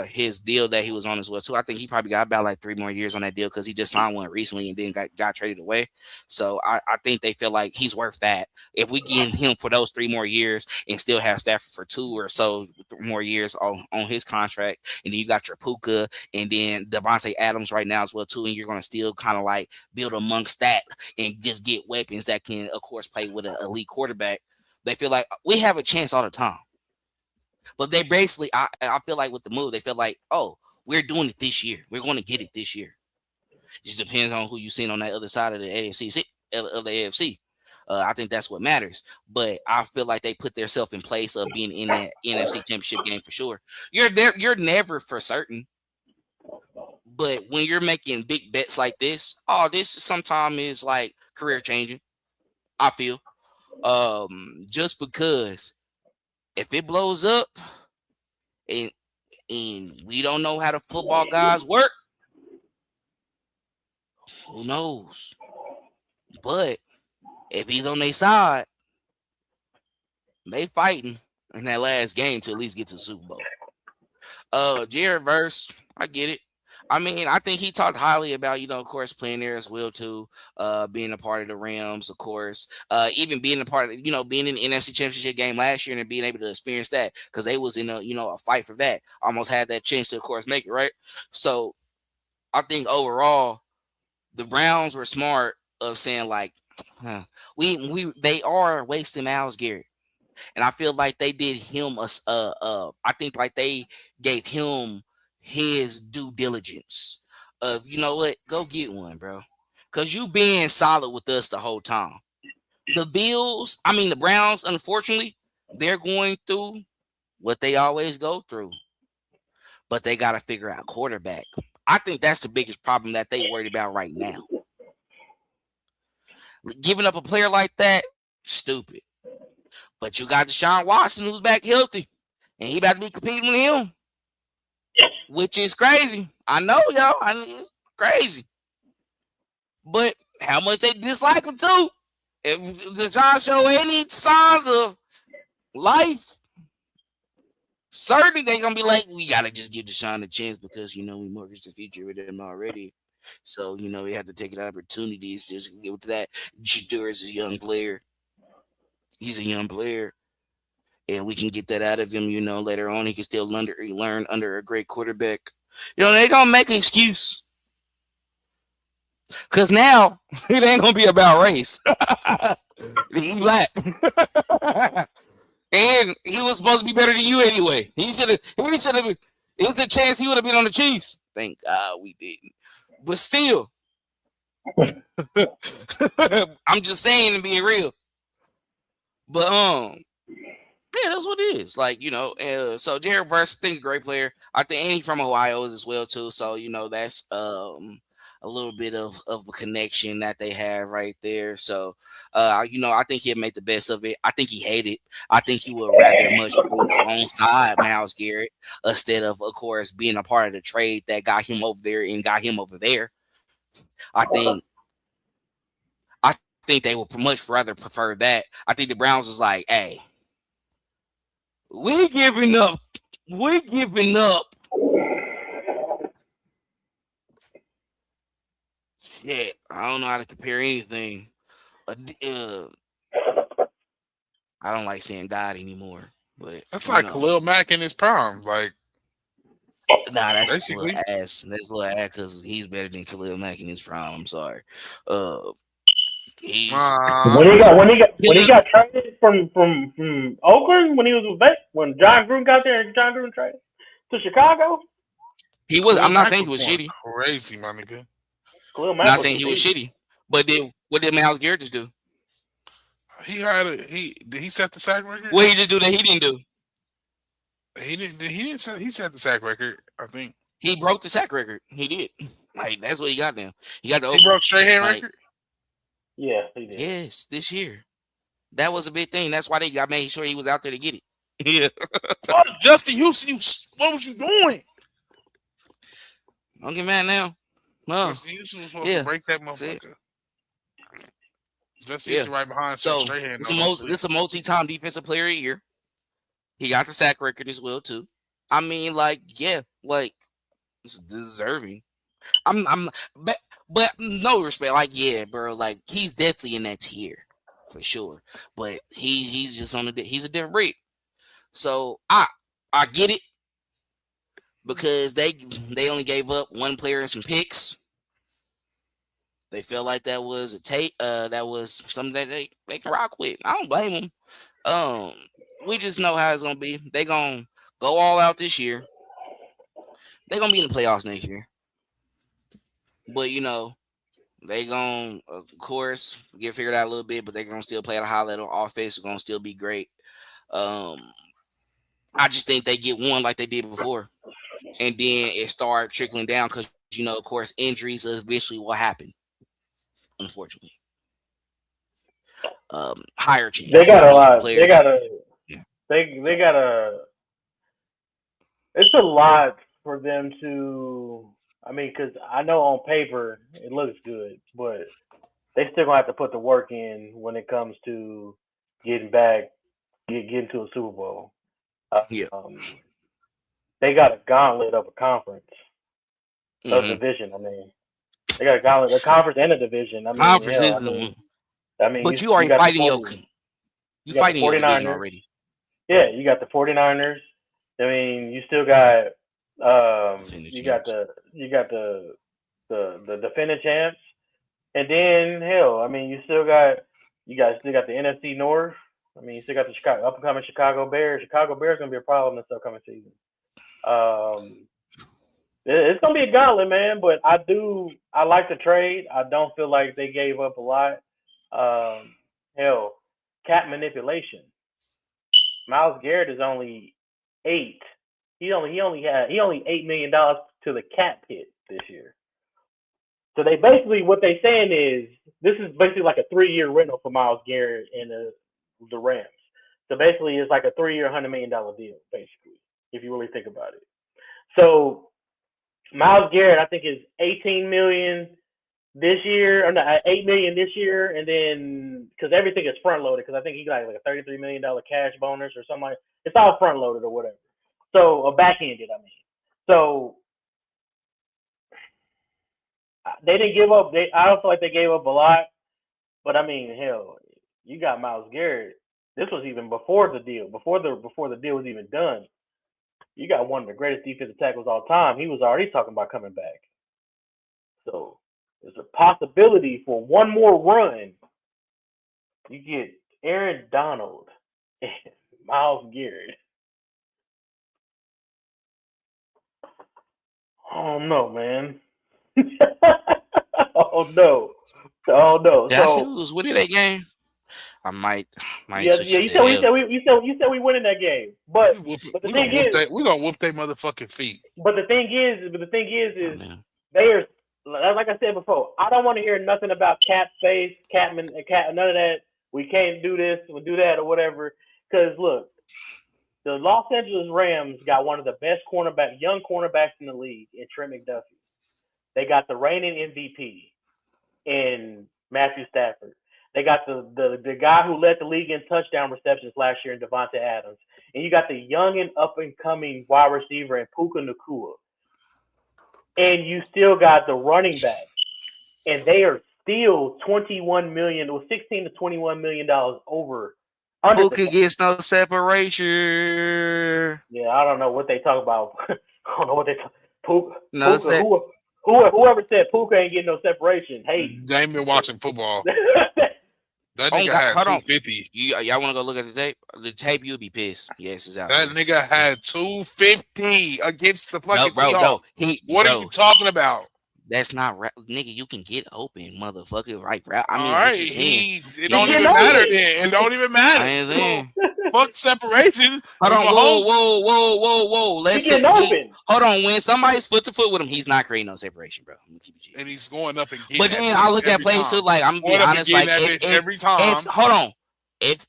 S1: his deal that he was on as well too. I think he probably got about like 3 more years on that deal because he just signed one recently and then got traded away. So I think they feel like he's worth that. If we give him for those 3 more years and still have Stafford for 2 or so more years on his contract, and then you got your Puka and then Devontae Adams right now as well too, and you're gonna still kind of like build amongst that and just get weapons that can of course play with an elite quarterback. They feel like we have a chance all the time. But they basically, I feel like with the move, they feel like, oh, we're doing it this year. We're going to get it this year. It just depends on who you seen on that other side of the AFC. I think that's what matters. But I feel like they put themselves in place of being in that NFC Championship game for sure. You're there. You're never for certain. But when you're making big bets like this, this sometimes is like career changing. I feel. Just because if it blows up and we don't know how the football guys work, who knows? But if he's on their side, they fighting in that last game to at least get to the Super Bowl. Jared Verse, I get it. I mean, I think he talked highly about, of course, playing there as well too, being a part of the Rams, of course, even being a part of, being in the NFC Championship game last year and being able to experience that because they was in a fight for that, almost had that chance to, of course, make it right. So I think overall, the Browns were smart of saying like, they are wasting Myles Garrett. And I feel like they did him I think like they gave him his due diligence of, you know what, go get one, bro. Cause you being solid with us the whole time. The Browns, unfortunately, they're going through what they always go through. But they gotta figure out quarterback. I think that's the biggest problem that they worried about right now. Giving up a player like that, stupid. But you got Deshaun Watson who's back healthy. And he about to be competing with him. Which is crazy. I know, y'all. It's crazy. but how much they dislike him too. If the John show any signs of life, certainly they're gonna be like, we gotta just give Deshaun a chance because we mortgaged the future with him already. So we have to take an opportunity to just give it to that. Jador is a young player. He's a young player, and we can get that out of him. Later on he can still learn under a great quarterback. They're gonna make an excuse because now it ain't gonna be about race. He black. And he was supposed to be better than you anyway. He should have. It's the chance he would have been on the Chiefs. Thank God we didn't. But still, I'm just saying and being real. But yeah, that's what it is. Like so Jared Verse, I think a great player. I think Andy from Ohio is as well too. So that's a little bit of a connection that they have right there. So I think he'll make the best of it. I think he hated it. I think he would rather much be alongside Myles Garrett instead of course, being a part of the trade that got him over there and got him over there. I think they would much rather prefer that. I think the Browns was like, hey, we're giving up. Shit, I don't know how to compare anything. I don't like saying God anymore, but
S2: That's like Khalil Mack in his prime. Like,
S1: nah, that's a little
S2: basically.
S1: ass. That's a little ass because he's better than Khalil Mack in his prime. I'm sorry. He's
S4: when he got when he
S1: Khalil,
S4: got traded from Oakland when he was with when John Gruden got there and John Gruden traded to Chicago.
S1: he was.
S2: Khalil
S1: I'm not
S2: Mack
S1: saying he
S2: was
S1: was
S2: going
S1: shitty.
S2: crazy, my nigga.
S4: Khalil
S1: I'm
S4: Mack
S1: not
S4: was
S1: saying
S4: a
S1: he was
S4: beast.
S1: shitty. But what did Myles Garrett just do?
S2: He set the sack record.
S1: What he just do that he didn't do?
S2: He set the sack record. I think
S1: He broke the sack record. He did. Like that's what he got now. He got the
S2: he broke straight hand
S1: like
S2: record.
S4: Yeah, he did.
S1: yes this year. That was a big thing. That's why they got made sure he was out there to get it. Yeah.
S2: Fuck Justin Houston. What was you doing?
S1: Don't get mad now. No.
S2: Justin Houston was supposed to
S1: Yeah.
S2: break that
S1: That's it.
S2: motherfucker. Justin
S1: Yeah.
S2: Houston right behind set
S1: So
S2: straight hand.
S1: this
S2: No sleep.
S1: is a multi-time defensive player of the year. He got the sack record as well too. I mean, like, yeah, like it's deserving. I'm but no respect. Like, yeah, bro. Like he's definitely in that tier for sure. But he's just on he's a different breed. So I get it because they only gave up one player and some picks. They felt like that was that was something that they can rock with. I don't blame them. We just know how it's gonna be. They gonna go all out this year. They gonna be in the playoffs next year. But they gonna of course get figured out a little bit, but they're gonna still play at a high level. Offense is gonna still be great. Um, I just think they get one like they did before, and then it start trickling down because of course injuries eventually will happen. Unfortunately, higher
S4: They
S1: chance.
S4: got a
S1: Multiple
S4: lot. They
S1: players.
S4: got a
S1: Yeah.
S4: they got a. It's a lot for them to. I mean, because I know on paper it looks good, but they still gonna have to put the work in when it comes to getting back, getting to a Super Bowl.
S1: Yeah.
S4: They got a gauntlet of a conference, of
S1: Mm-hmm.
S4: division. I mean, they got a gauntlet, a conference and a division. I mean,
S1: Conference
S4: hell,
S1: is the one,
S4: you
S1: but you already
S4: got the
S1: fighting
S4: 40,
S1: you
S4: you got the
S1: fighting your division
S4: 49ers.
S1: already.
S4: Yeah, you got the 49ers. I mean, you still got
S1: Defending
S4: you got
S1: champs.
S4: the defending champs, and then hell, I mean, you guys still got the NFC North. I mean, you still got the up and coming Chicago Bears. Chicago Bears gonna be a problem this upcoming season. Um, it's gonna be a gauntlet, man. But I like the trade. I don't feel like they gave up a lot. Hell, cap manipulation. Myles Garrett is only 8. He only $8 million to the cap hit this year. So they basically what they saying is this is basically like a 3-year rental for Myles Garrett and the Rams. So basically it's like a 3-year $100 million deal, basically, if you really think about it. So Myles Garrett I think is 18 million this year, or no, $8 million this year, and then because everything is front loaded, because I think he got like a $33 million cash bonus or something like. It's all front loaded or whatever. So back ended, I mean. So they didn't give up. I don't feel like they gave up a lot, but I mean, hell, you got Myles Garrett. This was even before the deal, before the deal was even done. You got one of the greatest defensive tackles of all time. He was already talking about coming back. So there's a possibility for one more run. You get Aaron Donald and Myles Garrett. Oh no, man. Oh no. Oh no.
S1: Did I say
S4: So
S1: who was winning that game? I might
S4: yeah,
S1: switch
S4: yeah.
S1: it to L.
S4: You said we winning that game, but the
S2: We
S4: thing
S2: gonna whoop
S4: is,
S2: that. We gonna whoop their motherfucking feet.
S4: but the thing
S1: Oh,
S4: is
S1: man.
S4: they are, like I said before. I don't want to hear nothing about cap space, none of that. We can't do this, we'll do that, or whatever. Because look, the Los Angeles Rams got one of the best young cornerbacks in the league in Trent McDuffie. They got the reigning MVP in Matthew Stafford. They got the guy who led the league in touchdown receptions last year in Devontae Adams. And you got the young and up and coming wide receiver in Puka Nacua. And you still got the running back. And they are still $16 to $21 million over under
S1: Who
S4: the
S1: could
S4: cap.
S1: get no separation?
S4: Yeah, I don't know what they talk about. I don't know what they talk. Puka,
S1: No set.
S4: whoever said Puka ain't getting no separation. Hey,
S2: They ain't been watching football. That
S1: Oh,
S2: nigga
S1: God,
S2: had
S1: hold on.
S2: 250.
S1: Y'all want to go look at the tape? The tape, you'll be pissed. Yes, it's out
S2: That
S1: there.
S2: nigga had 250 against the
S1: No,
S2: fucking
S1: bro.
S2: Seahawks. What are you talking about?
S1: That's not nigga. You can get open, motherfucker. Right, I
S2: All
S1: mean, what
S2: right,
S1: you saying?
S2: it
S1: You
S2: don't
S1: just
S2: even
S4: getting
S2: matter
S4: open.
S2: then. It don't even
S1: I
S2: matter.
S1: ain't saying.
S2: Fuck separation.
S1: Hold
S2: When
S1: on,
S2: Mahomes,
S1: whoa.
S4: He
S1: Let's say
S4: getting open.
S1: hold on. When somebody's foot to foot with him, he's not creating no separation, bro. I'm gonna keep it G.
S2: and he's going up and getting
S1: But
S2: that
S1: then I
S2: bitch
S1: look at
S2: every
S1: plays
S2: time.
S1: too. Like I'm gonna be
S2: Going up and
S1: honest.
S2: getting
S1: Like
S2: that bitch every
S1: if
S2: time.
S1: hold on, if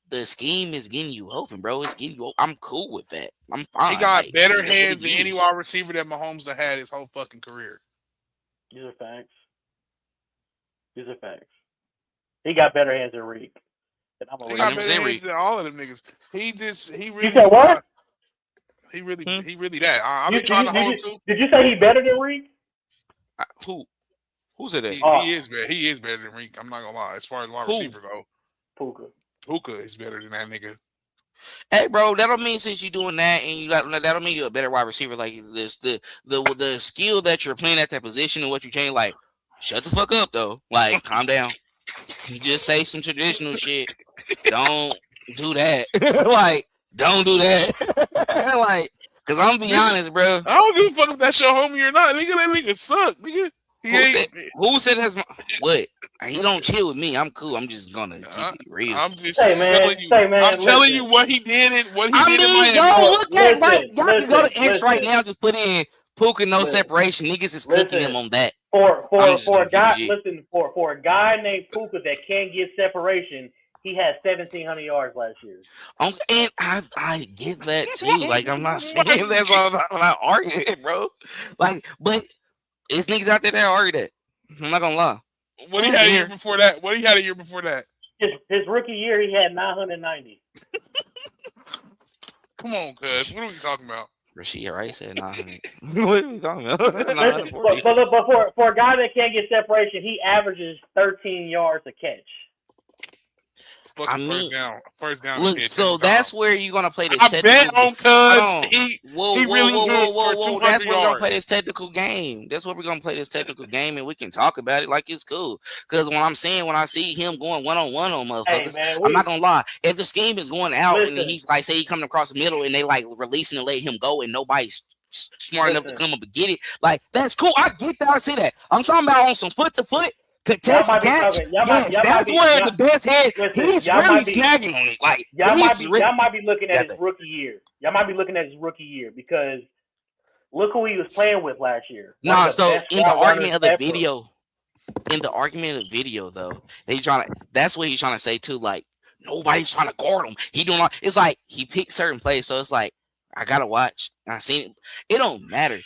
S1: the scheme is getting you open, bro, it's getting you. I'm cool with that. I'm fine.
S2: He got
S1: Like
S2: better
S1: that's what
S2: hands
S1: it
S2: than any
S1: is.
S2: wide receiver that Mahomes done had his whole fucking career.
S4: These are facts. He got better hands than Reek. And I'm
S2: He
S4: a
S1: I
S2: got
S1: never
S4: Reek.
S2: better
S1: said
S2: hands
S1: Reed.
S2: than all of them niggas. He
S4: You said what?
S2: he
S1: Hmm?
S2: really that. I've
S4: You,
S2: been
S4: did,
S2: trying
S4: you,
S2: to
S4: did,
S2: hold him
S4: you,
S2: to.
S4: did you say he better than Reek?
S1: Who? Who said that?
S2: He is better. He is better than Reek. I'm not gonna lie. As far as wide
S1: Who?
S2: receiver go,
S4: Puka.
S2: Puka is better than that nigga.
S1: Hey, bro, that don't mean since you're doing that and that don't mean you're a better wide receiver. Like this, the skill that you're playing at that position and what you change. Like, shut the fuck up though. Like, calm down. Just say some traditional shit. Don't do that. Like, don't do that. Like, cause I'm gonna be
S2: Bitch,
S1: honest, bro.
S2: I don't give a fuck if that's your homie or not. Nigga, that nigga suck. Nigga, he
S1: Who said?
S2: ain't.
S1: Who said that's my what? He don't chill with me. I'm cool. I'm just gonna keep it real.
S2: I'm just telling you.
S4: Say
S2: I'm
S4: man,
S2: telling
S4: listen.
S2: you what he did
S1: I
S2: in
S1: mean,
S2: Miami.
S1: yo, look at like y'all can go to X right
S4: Listen.
S1: now. Just put in Puka no separation. Niggas is cooking him
S4: Listen.
S1: on that.
S4: For
S1: I'm just
S4: for
S1: gonna
S4: a
S1: keep it
S4: guy,
S1: G.
S4: listen, for a guy named Puka that can't get separation, he had 1,700 yards last year.
S1: And I get that too. Like I'm not saying that's all I'm not arguing it, bro. Like, but it's niggas out there that argue that. I'm not gonna lie.
S2: What he had a year before that? What he had a year before that?
S4: His rookie year, he had 990.
S2: Come on, cuz. What are we talking about?
S1: Rasheed Rice said 900. What are we talking about?
S4: Listen,
S1: 940.
S4: but for a guy that can't get separation, he averages 13 yards a catch.
S2: Fucking first down.
S1: Look, so that's where you're gonna play this
S2: I
S1: technical.
S2: bet on cuz he really good for
S1: Whoa.
S2: 200
S1: That's where we're gonna
S2: yards.
S1: play this technical game. That's where we're gonna play this technical game, and we can talk about it like it's cool. Because when I see him going one-on-one on motherfuckers,
S4: Hey, man,
S1: I'm not gonna lie. If the scheme is going out and he's like, say he coming across the middle and they like releasing and let him go, and nobody's smart enough to come up and get it, like that's cool. I get that. I see that. I'm talking about on some foot to foot. Contest catch, yes, that's where the best head. He's really snagging on it. Like
S4: y'all might be looking at his rookie year. Y'all might be looking at his rookie year because look who he was playing with last year.
S1: Nah, so in the argument of the video, though, that's what he's trying to say too. Like nobody's trying to guard him. He doing all, it's like he picked certain plays, so it's like I gotta watch. And I seen it. It don't matter.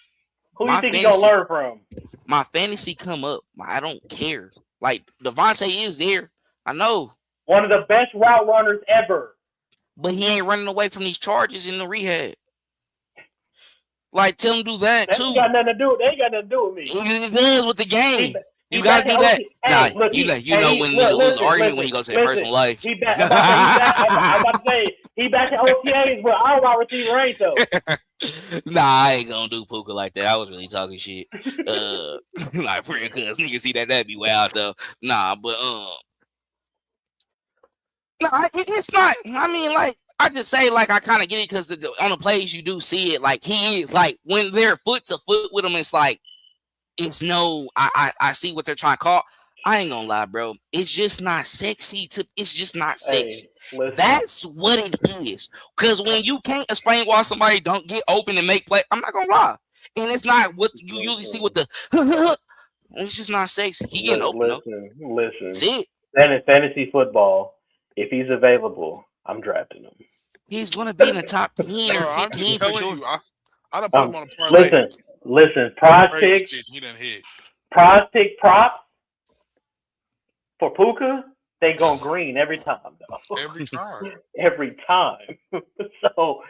S4: Who you think he gonna learn from?
S1: My fantasy come up. I don't care. Like Devontae is there. I know.
S4: One of the best route runners ever.
S1: But he ain't running away from these charges in the rehab. Like, tell him do that too.
S4: They ain't got nothing to do with me.
S1: It does with the game. You gotta do that.
S4: Hey, look,
S1: you know when nigga was arguing when he goes to their personal life.
S4: I'm about to say he back to OTAs, but our wide receiver ain't though.
S1: Nah, I ain't gonna do Puka like that. I was really talking shit. Like for real, cause niggas see that'd be wild though. Nah, but nah, it's not. I mean, like I just say, like I kind of get it because on the plays you do see it. Like he is like when they're foot to foot with him, it's like it's no. I see what they're trying to call. I ain't gonna lie, bro. It's just not sexy. It's just not sexy.
S4: Hey,
S1: that's what it is. Because when you can't explain why somebody don't get open and make play, I'm not gonna lie. And it's not what you usually see with the. It's just not sexy. He getting open though.
S4: Listen.
S1: See it.
S4: Then in fantasy football, if he's available, I'm drafting him.
S1: He's gonna be in the top 10 or 15 for sure.
S2: I don't put him on a parlay.
S4: Listen. Prize pick.
S2: He done hit.
S4: Prize pick props for Puka. They go green every time, though. Every time. So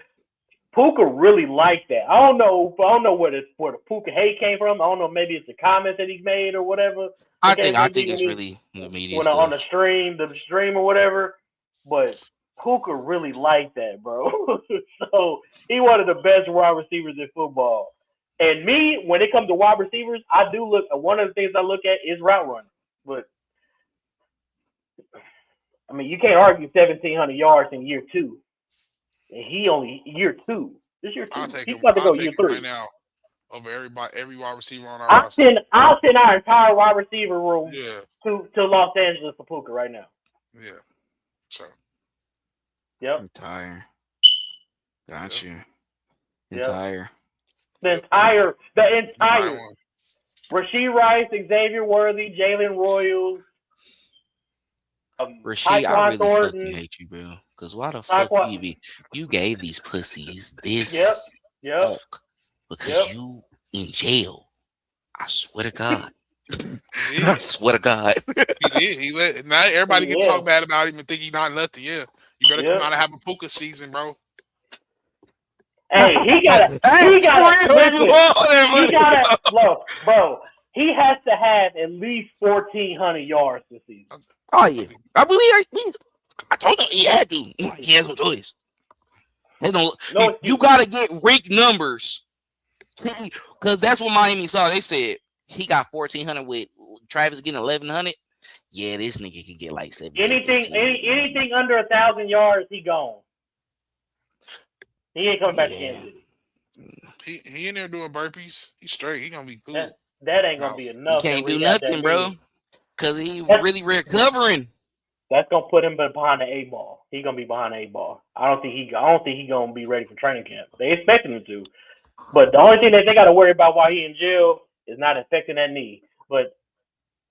S4: Puka really liked that. I don't know where the Puka hate came from. I don't know. Maybe it's the comments that he made or whatever.
S1: I think it's really the media
S4: stuff. On the stream or whatever. But Puka really liked that, bro. So he one of the best wide receivers in football. And me, when it comes to wide receivers, I do look. One of the things I look at is route running. But I mean, you can't argue 1,700 yards in year 2, and he only year 2. This year 2. He's about to go year 3
S2: right now over every wide receiver on our roster.
S4: I'll send our entire wide receiver room to Los Angeles for Puka right now.
S2: Yeah. So.
S4: Yep.
S1: Entire. Got you.
S4: Yep.
S1: Entire.
S4: The entire. Rashee Rice, Xavier Worthy, Jalen Royals.
S1: Rashee, I really fucking hate you, bro. Because why the fuck you gave these pussies this fuck? Because you in jail. I swear to God. I swear to God.
S2: He did. Now everybody can talk bad about him and think he's not nothing. Yeah. You better come out and have a Puka season, bro.
S4: Hey, he got bro. He has to have at least 1,400 yards this season.
S1: Oh yeah, I believe I told him he had to. He has no choice. You gotta get Rick numbers. See, because that's what Miami saw. They said he got 1,400 with Travis getting 1,100. Yeah, this nigga can get like 17.
S4: Anything under 1,000 yards, he gone. He ain't coming back to Kansas
S2: City. He in there doing burpees. He's straight. He gonna be cool.
S4: That ain't gonna be enough.
S1: He can't do nothing, bro. Because he really recovering.
S4: That's gonna put him behind the 8-ball. He's gonna be behind the 8-ball. I don't think he gonna be ready for training camp. They expecting him to, but the only thing that they got to worry about while he in jail is not infecting that knee. But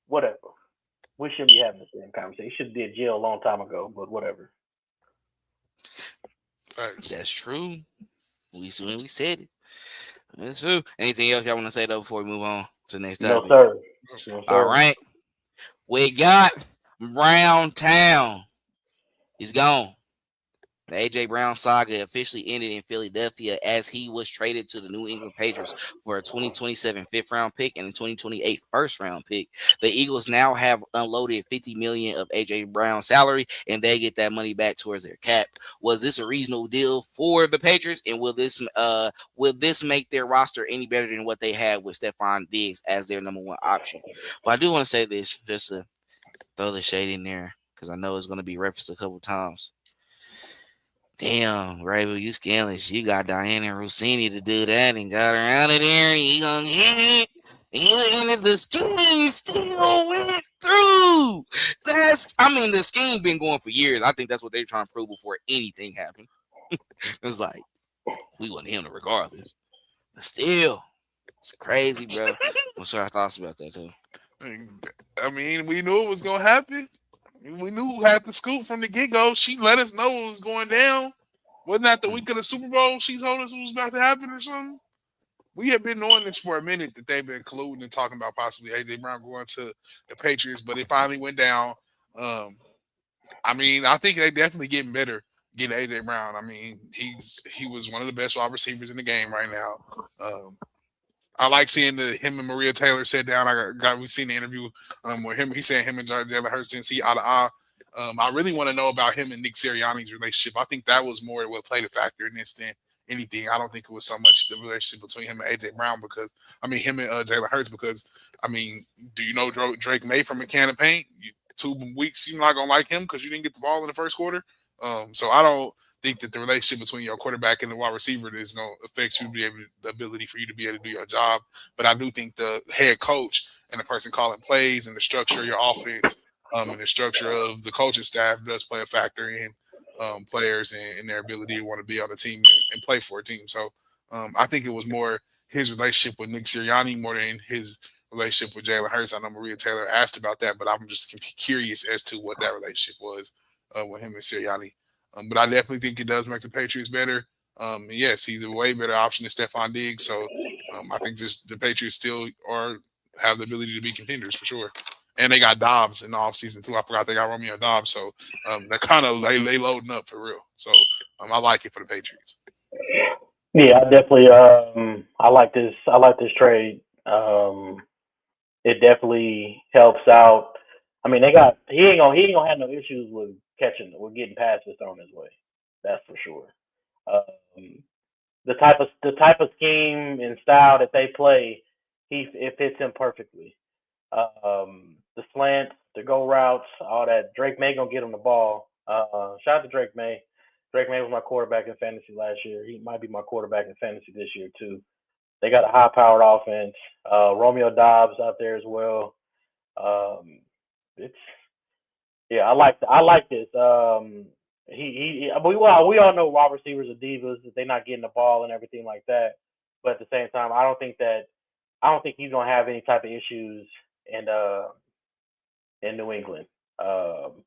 S4: whatever, we shouldn't be having the same conversation. He should be in jail a long time ago. But whatever.
S1: That's true. We said it. That's true. Anything else y'all want to say though before we move on to the next topic?
S4: No, sir.
S1: All right. We got Brown Town. He's gone. The A.J. Brown saga officially ended in Philadelphia as he was traded to the New England Patriots for a 2027 fifth-round pick and a 2028 first-round pick. The Eagles now have unloaded $50 million of A.J. Brown's salary, and they get that money back towards their cap. Was this a reasonable deal for the Patriots, and will this make their roster any better than what they had with Stephon Diggs as their number one option? But I do want to say this, just to throw the shade in there, because I know it's going to be referenced a couple times. Damn, Rabel, you scandalous. You got Diana Rossini to do that and got her out of there. And you gonna get it. And the scheme still went through. The scheme been going for years. I think that's what they're trying to prove before anything happened. It was like, we want him regardless. But still, it's crazy, bro. What's your thoughts about that, though?
S2: I mean, we knew it was gonna happen. We knew who had the scoop from the get-go. She let us know what was going down. Wasn't that the week of the Super Bowl? She told us it was about to happen or something. we have been on this for a minute that they've been colluding and talking about possibly AJ Brown going to the Patriots, but it finally went down. Um, I mean, I think they definitely getting better getting AJ Brown. I mean, he was one of the best wide receivers in the game right now. Um, I like seeing him and Maria Taylor sit down. We seen the interview where him he said him and Jalen Hurts didn't see eye to eye. I really want to know about him and Nick Sirianni's relationship. I think that was more what played a factor in this than anything. I don't think it was so much the relationship between him and AJ Brown because I mean him and Jalen Hurts because I mean, do you know Drake May from a can of paint? 2 weeks you're not gonna like him because you didn't get the ball in the first quarter. So I don't think that the relationship between your quarterback and the wide receiver is going to affect you to be able the ability for you to be able to do your job. But I do think the head coach and the person calling plays and the structure of your offense and the structure of the coaching staff does play a factor in players and their ability to want to be on the team and play for a team. So I think it was more his relationship with Nick Sirianni more than his relationship with Jalen Hurts. I know Maria Taylor asked about that, but I'm just curious as to what that relationship was with him and Sirianni. But I definitely think it does make the Patriots better. Yes, he's a way better option than Stephon Diggs. So I think the Patriots still are have the ability to be contenders for sure. And they got Dobbs in the offseason too. I forgot they got Romeo Dobbs. So they're kind of they loading up for real. So I like it for the Patriots.
S4: Yeah, I definitely. I like this. I like this trade. It definitely helps out. I mean, he ain't gonna have no issues with getting passes thrown his way. That's for sure. Um, the type of scheme and style that they play, it fits him perfectly. The slants, the go routes, all that. Drake May gonna get him the ball. Shout out to Drake May. Drake May was my quarterback in fantasy last year. He might be my quarterback in fantasy this year too. They got a high-powered offense. Romeo Dobbs out there as well. Um, it's yeah, I like this. We all know wide receivers are divas that they're not getting the ball and everything like that. But at the same time, I don't think he's gonna have any type of issues in in New England. Um,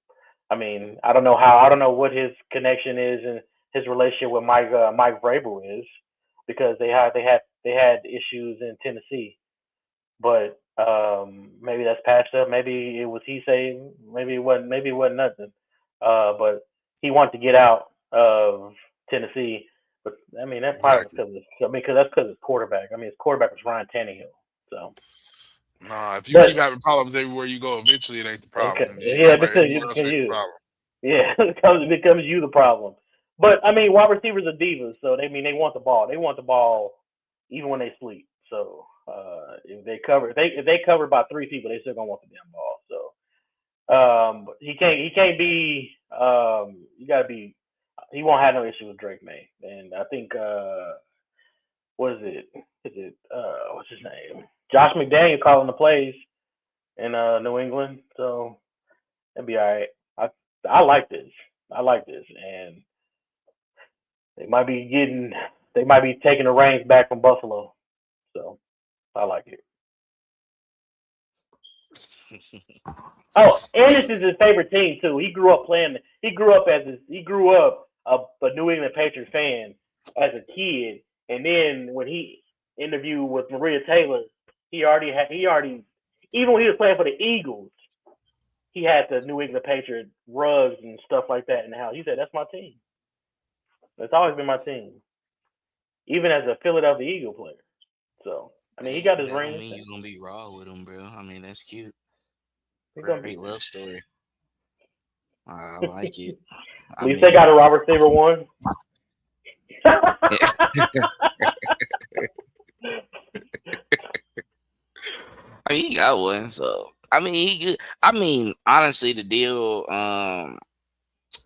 S4: I mean, I don't know what his connection is and his relationship with Mike Vrabel is because they had issues in Tennessee, but maybe that's patched up. Maybe it was he saying. Maybe it wasn't. Maybe it wasn't nothing. But he wanted to get out of Tennessee. But I mean, that's probably
S2: Exactly.
S4: because that's because his quarterback. I mean, his quarterback was Ryan Tannehill. So,
S2: Nah, if you keep
S4: but
S2: having problems everywhere you go, eventually it ain't the
S4: okay,
S2: problem.
S4: yeah,
S2: Everybody
S4: because
S2: everywhere else ain't the
S4: you.
S2: problem.
S4: Yeah, it becomes you the problem. But I mean, wide receivers are divas, so they want the ball. They want the ball even when they sleep. So if they cover about three people, they still gonna want the damn ball. So but he can't be you gotta be he won't have no issue with Drake May. And I think what is it? Is it what's his name? Josh McDaniel calling the plays in New England. So it'll be all right. I I like this. I like this, and they might be getting, they might be taking the reins back from Buffalo. So I like it. Oh, and this is his favorite team too. He grew up playing. He grew up a New England Patriots fan as a kid, and then when he interviewed with Maria Taylor, he already even when he was playing for the Eagles, he had the New England Patriot rugs and stuff like that in the house. He said, "That's my team. It's always been my team, even as a Philadelphia Eagle player." So I mean, he
S1: Hey,
S4: got his
S1: that don't
S4: rings.
S1: mean you're gonna be raw with him, bro. I mean, that's cute.
S4: He's gonna
S1: Great
S4: be.
S1: love story. I
S4: At
S1: like it. I
S4: least they
S1: mean,
S4: got a Robert receiver one.
S1: I mean, he got one. So I mean, he good. I mean, honestly, the deal.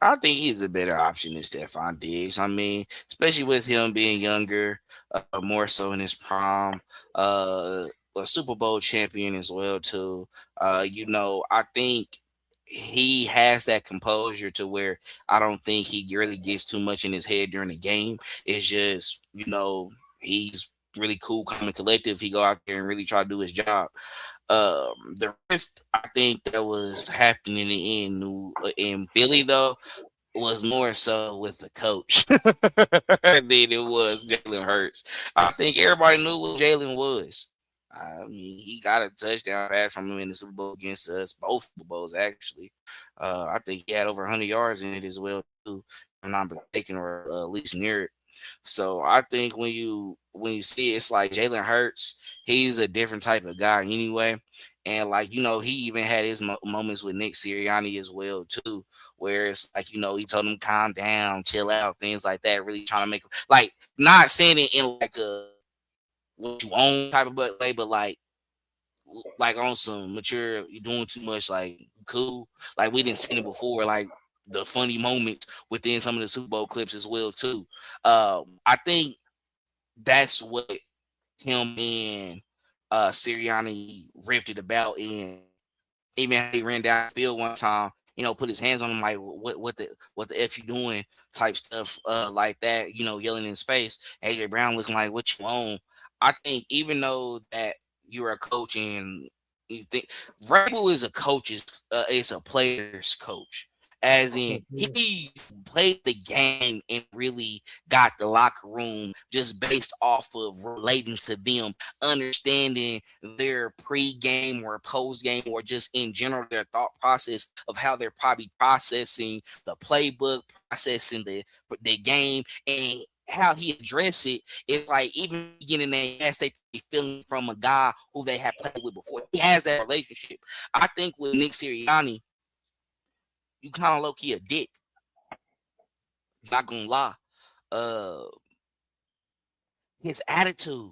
S1: I think he's a better option than Stephon Diggs. I mean, especially with him being younger, more so in his prime, uh, a Super Bowl champion as well too. I think he has that composure to where I don't think he really gets too much in his head during the game. It's just he's really cool, calm, and collective. He go out there and really try to do his job. The rift I think that was happening in Philly though. was more so with the coach than it was Jalen Hurts. I think everybody knew what Jalen was. I mean, he got a touchdown pass from him in the Super Bowl against us, both Super Bowls actually. I think he had over 100 yards in it as well too. If I'm not mistaken, or at least near it. So I think when you see it, it's like Jalen Hurts, he's a different type of guy anyway. And like he even had his moments with Nick Sirianni as well too, where it's like he told him calm down, chill out, things like that. Really trying to make like not saying it in like a what you own type of way, but like on some mature, you're doing too much, like cool. Like we didn't see it before, like the funny moments within some of the Super Bowl clips as well too. I think that's what him and Sirianni rifted about, and even how he ran down the field one time, put his hands on him like what the F you doing type stuff like that, yelling in his face. AJ Brown looking like what you on. I think even though that you're a coach and you think Vrabel is a coach's it's a player's coach. As in he played the game and really got the locker room just based off of relating to them, understanding their pre-game or post-game or just in general their thought process of how they're probably processing the playbook, processing the game, and how he addressed it. It's like even getting their ass they be feeling from a guy who they have played with before. He has that relationship. I think with Nick Sirianni, you kind of low key a dick. Not gonna lie. Uh, his attitude.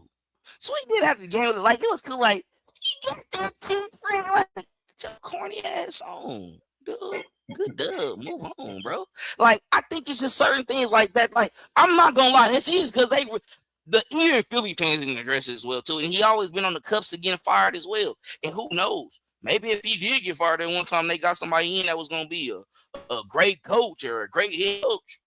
S1: So he did after the game, like it was cool. Like he got that cute friend, like get your corny ass on, dude. Good dub, move on, bro. Like I think it's just certain things like that. Like I'm not gonna lie, this is because they were the even Philly fans didn't address it as well too, and he always been on the cuffs of getting fired as well. And who knows? Maybe if he did get fired at one time, they got somebody in that was gonna be a great coach or a great head coach.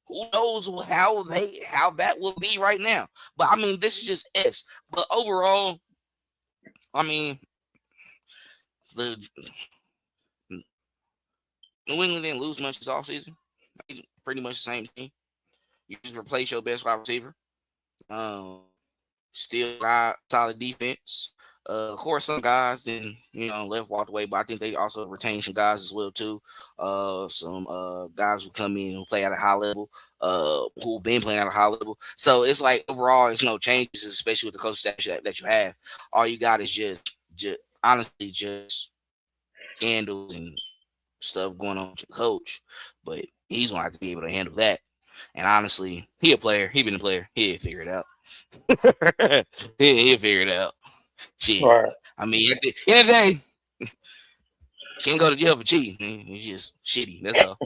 S1: Who knows how that will be right now? But I mean, this is just S. But overall, I mean, the New England didn't lose much this offseason. Pretty much the same thing. You just replace your best wide receiver. Um, Still got solid defense. Of course, some guys then left walked away, but I think they also retained some guys as well too. Some guys who come in who play at a high level, who've been playing at a high level. So it's like overall, it's no changes, especially with the coach staff that you have. All you got is just honestly just scandals and stuff going on with your coach, but he's gonna have to be able to handle that. And honestly, he a player. He been a player. He'll figure it out. He'll figure it out. Shit.
S4: Right.
S1: I mean, at the end of the day, can't go to jail for cheating. Man. He's just shitty. That's all.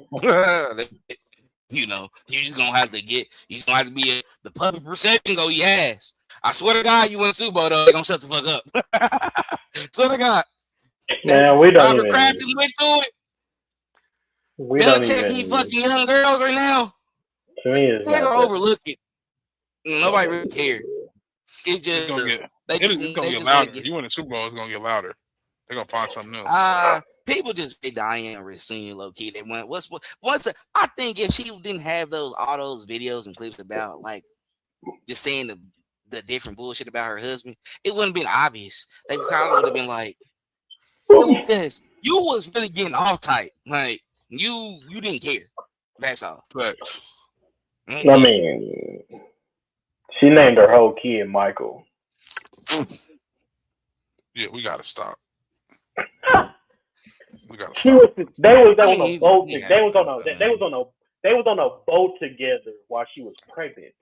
S1: You just gonna have to be the public perception go yes. I swear to God, you win Super Bowl though. They gonna shut the fuck up. Swear to God.
S4: Man, we don't
S1: Robert
S4: even.
S1: Kraft just went through it.
S4: We don't even.
S1: These fucking young girls right now.
S4: To me, it's
S1: They're
S4: not
S1: gonna
S4: that.
S1: overlook it. Nobody really cares. It just
S2: it's gonna get louder. If you win the Super Bowl, it's gonna get louder. They're gonna find something else.
S1: People just say Diana Rossini low key. They went I think if she didn't have all those videos and clips about like just saying the different bullshit about her husband, it wouldn't have been obvious. They kind of would have been like, yes, you was really getting all tight. Like you didn't care. That's all.
S2: Facts.
S4: I mean, she named her whole kid Michael.
S2: Yeah, we gotta stop.
S4: They was on a boat. They was on a boat together while she was pregnant.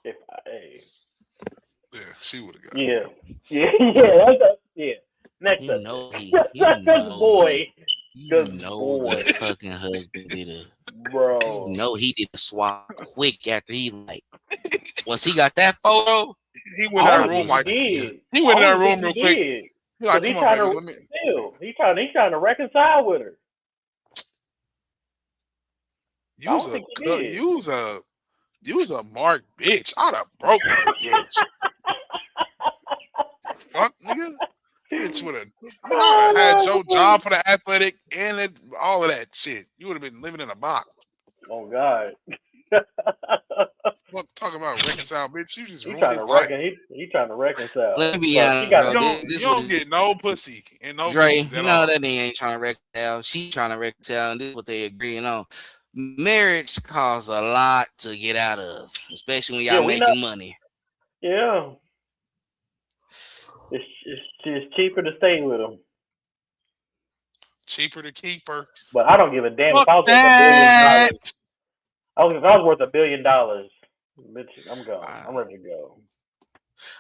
S2: Yeah, she would have got.
S4: Yeah. Yeah. Next
S1: you
S4: up,
S1: know he,
S4: good boy.
S1: That fucking husband did
S4: bro.
S1: You know he did a swap quick after he once he got that photo.
S2: He went in that room like
S4: he
S2: went in that room real quick. He's like,
S4: come on, baby, he's trying to reconcile with her.
S2: You was a mark bitch. I'd have broke that bitch. Fuck, nigga. Bitch would have. I had your job for the athletic and all of that shit. You would have been living in a box.
S4: Oh God.
S2: What talking about reconcile, bitch? You just
S4: He
S2: ruined
S4: trying
S2: his
S4: to
S2: life.
S4: trying to reconcile.
S1: Let me be
S4: But she
S1: honest,
S4: got
S1: bro.
S2: You don't.
S1: This
S2: You
S1: what
S2: don't
S1: it,
S2: get no pussy and no
S1: Dre.
S2: bitches
S1: You
S2: at
S1: know
S2: all.
S1: that nigga ain't trying to reconcile. She trying to reconcile, and this is what they agreeing on. Marriage costs a lot to get out of, especially when
S4: yeah,
S1: y'all
S4: we know.
S1: making money.
S4: Yeah, it's cheaper to stay with him.
S2: Cheaper to keep her.
S4: But I don't give a damn if
S2: Fuck
S4: I was worth $1 billion.
S2: that.
S4: If I was worth $1 billion, bitch, I'm gone. I'm ready to go.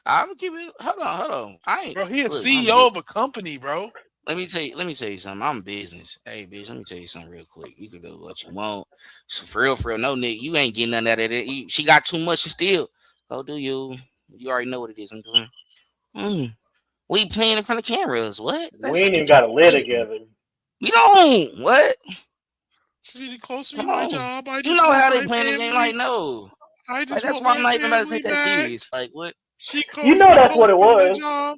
S1: I'm keeping. Hold on. I ain't.
S2: Bro, he a
S1: Look, I'm
S2: CEO of a company, bro.
S1: Let me tell you something. I'm business. Hey, bitch, let me tell you something real quick. You can do what you want. So for real, no nigga, you ain't getting none out of it. She got too much to steal. Go do you. You already know what it is I'm doing. We playing in front of cameras. What?
S4: We
S1: That's
S4: ain't even got to live
S1: crazy.
S4: together.
S1: We don't. What?
S2: She said it cost me
S1: Come
S2: my
S1: on.
S2: job. I
S1: You
S2: just
S1: know
S2: want
S1: how they
S2: my
S1: playing the game.
S2: family.
S1: Like, no.
S2: I
S1: Like,
S2: just
S1: that's
S2: want
S1: why I'm
S2: my
S1: not even about to
S2: family
S1: take that
S2: back.
S1: serious. Like, what?
S2: It
S4: That's what
S2: cost
S4: it
S2: me my
S4: was.
S2: job.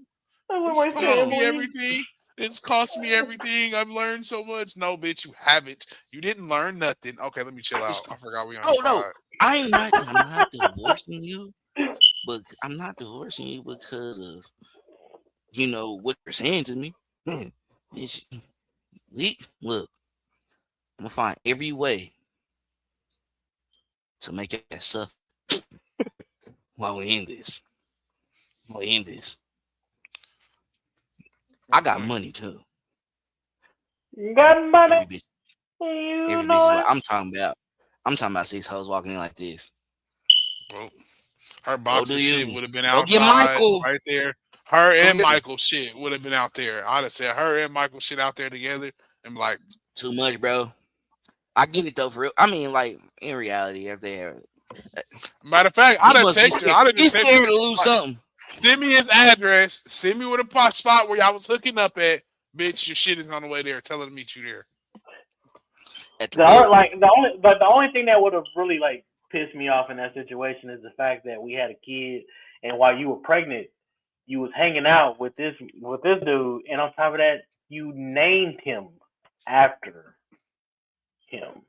S4: I want
S2: It's
S4: my
S2: cost me
S4: family.
S2: everything. It's cost me everything. I've learned so much. No, bitch, you haven't. You didn't learn nothing. Okay, let me chill
S1: I
S2: out.
S1: just,
S2: I forgot we on the
S1: oh, no.
S2: pod.
S1: I'm not divorcing you, but I'm not divorcing you because of what you're saying to me. It's, look, I'm gonna find every way to make it suffer while we in this. While we in this, I got money too.
S4: You got money.
S1: Every bitch,
S4: You
S1: every bitch is
S4: know
S1: like
S4: it.
S1: I'm talking about. I'm talking about 6 hoes walking in like this.
S2: Well, her
S1: Go
S2: box
S1: do
S2: of shit
S1: you?
S2: would have been
S1: Go get
S2: outside
S1: Michael.
S2: right there. Her
S1: Go
S2: and
S1: get him.
S2: Michael shit would have been out there. I'd have said her and Michael shit out there together and be like,
S1: Too much, bro. I get it though, for real. I mean, like in reality, if they have,
S2: matter of fact, I'd
S1: he
S2: have
S1: must be
S2: texted her.
S1: scared.
S2: I'd have just
S1: He's
S2: texted her.
S1: scared to lose
S2: Like,
S1: something.
S2: send me his address. Send me where the spot where y'all was hooking up at. Bitch, your shit is on the way there. Tell her to meet you there.
S1: At the door.
S4: The only thing that would have really like pissed me off in that situation is the fact that we had a kid, and while you were pregnant, you was hanging out with this dude, and on top of that, you named him after him.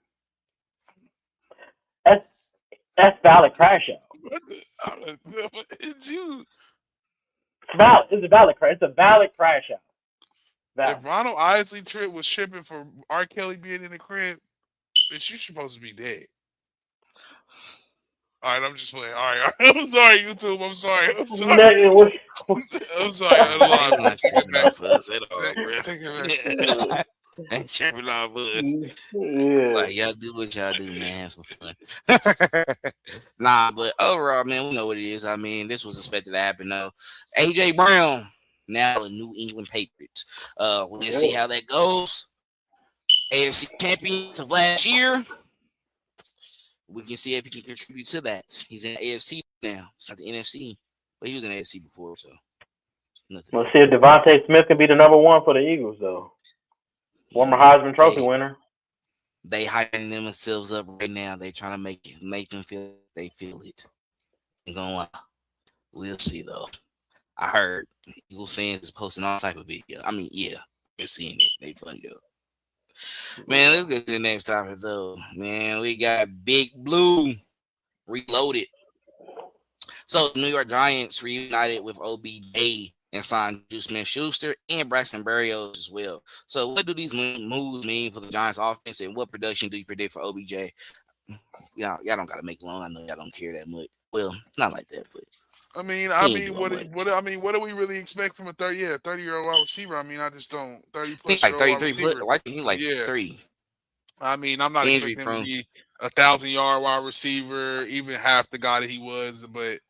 S4: That's valid crash out.
S2: It's you.
S4: It's valid. It's a valid crash. It's a valid crash out.
S2: If
S4: Valid.
S2: Ronald Isley Tripp was tripping for R. Kelly being in the crib, bitch, you supposed to be dead. All right, I'm just playing. All right. I'm sorry, YouTube. I'm sorry. I'm sorry. I'm sorry. I'm
S1: I ain't
S2: lying.
S1: not
S2: Take it
S1: tripping
S2: back.
S1: off us at all, bro.
S2: Take it back.
S1: I ain't tripping off us.
S4: Yeah.
S1: Like y'all do what y'all do, man. Have some fun. Nah, but overall, man, we know what it is. I mean, this was expected to happen though. AJ Brown, now the New England Patriots. We're gonna see how that goes. AFC champions of last year. We can see if he can contribute to that. He's in the AFC now. It's not the NFC, but he was in the AFC before, so nothing.
S4: Let's see if Devontae Smith can be the number one for the Eagles, though. Former Heisman Trophy
S1: They
S4: winner.
S1: hyping themselves up right now. They trying to make them feel they feel it. I'm gonna lie. We'll see though. I heard Eagles fans is posting all type of video. I mean, yeah, been seeing it. They funny though. Man, let's get to the next topic though. Man, we got Big Blue reloaded. So the New York Giants reunited with OBJ and signed Juice Smith-Schuster and Braxton Berrios as well. So what do these moves mean for the Giants offense, and what production do you predict for OBJ? Y'all don't gotta make long. I know y'all don't care that much. Well, not like that, but
S2: I mean,
S1: he ain't doing much.
S2: what do we really expect from a 30-year-old wide receiver? I mean, I just don't
S1: I think
S2: 30+
S1: like
S2: year old wide
S1: 33 foot.
S2: receiver.
S1: I think he like
S2: Yeah,
S1: 3.
S2: I mean, I'm not
S1: Injury
S2: expecting him to
S1: prone.
S2: be 1,000-yard wide receiver, even half the guy that he was, but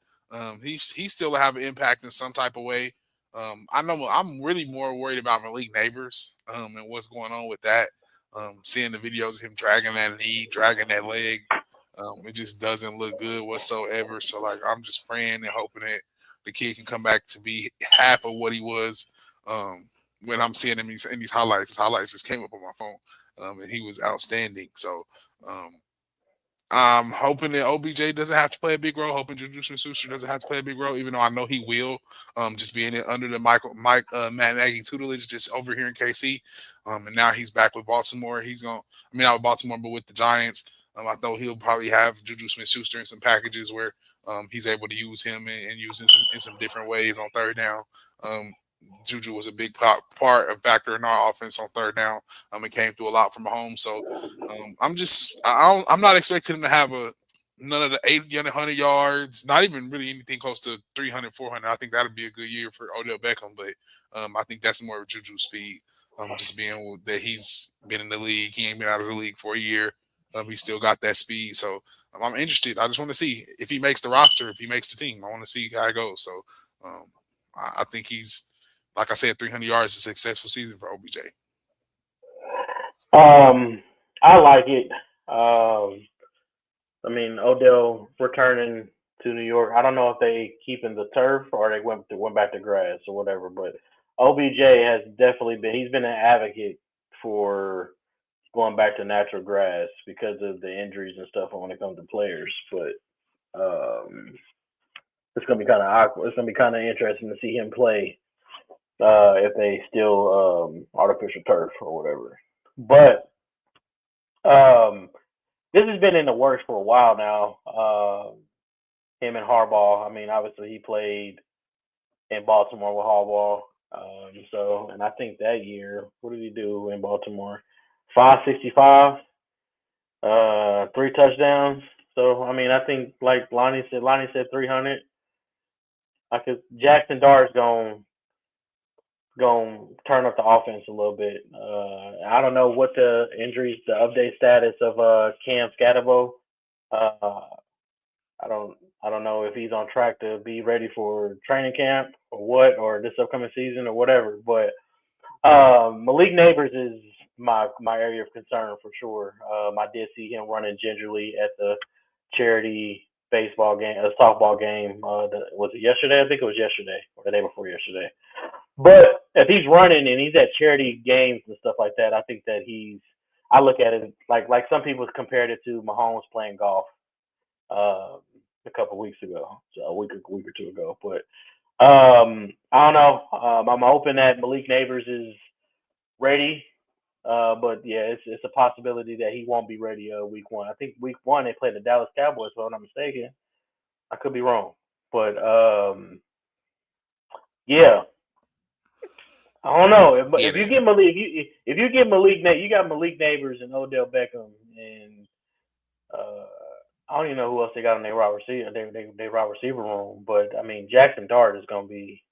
S2: he still have an impact in some type of way. I know I'm really more worried about Malik Neighbors and what's going on with that. Seeing the videos of him dragging that knee, dragging that leg, it just doesn't look good whatsoever. So like, I'm just praying and hoping that the kid can come back to be half of what he was when I'm seeing him in these highlights. His highlights just came up on my phone. And he was outstanding. So I'm hoping that OBJ doesn't have to play a big role. Hoping Juju Smith-Schuster doesn't have to play a big role, even though I know he will. Just being under the Matt Nagy tutelage, just over here in KC. And now he's back with Baltimore. Not with Baltimore, but with the Giants. I thought he'll probably have Juju Smith-Schuster in some packages where he's able to use him and use him in some different ways on third down. Juju was a big a factor in our offense on third down. It came through a lot from home. So I'm not expecting him to have none of the 800 yards, not even really anything close to 300, 400. I think that'd be a good year for Odell Beckham, but I think that's more of Juju speed. Just being that he's been in the league, he ain't been out of the league for a year. He still got that speed, so I'm interested. I just want to see if he makes the roster, if he makes the team. I want to see how it goes. So I think he's, like I said, 300 yards is a successful season for OBJ.
S4: I like it. Odell returning to New York. I don't know if they keeping the turf or they went back to grass or whatever, but OBJ has definitely he's been an advocate for going back to natural grass because of the injuries and stuff when it comes to players. But it's gonna be kind of awkward. It's gonna be kind of interesting to see him play if they still artificial turf or whatever. But this has been in the works for a while now. Him and Harbaugh. Obviously he played in Baltimore with Harbaugh. And I think that year, what did he do in Baltimore? 565, 3 touchdowns. So I think like Lonnie said 300. Jackson Dart's going turn up the offense a little bit. I don't know what the update status of Cam Scatterbo. I don't know if he's on track to be ready for training camp or what, or this upcoming season or whatever. But Malik Neighbors is my area of concern for sure. I did see him running gingerly at the charity baseball game, softball game. Was it yesterday? I think it was yesterday or the day before yesterday. But if he's running and he's at charity games and stuff like that, I think that I look at it like some people compared it to Mahomes playing golf a couple weeks ago, so a week or two ago. But I don't know. I'm hoping that Malik Neighbors is ready. But yeah, it's a possibility that he won't be ready week one. I think week one they play the Dallas Cowboys, if I'm not mistaken. I could be wrong, but yeah. I don't know if you get Malik if you get Malik you got Malik Neighbors and Odell Beckham and I don't even know who else they got in their wide receiver room, but Jackson Dart is gonna be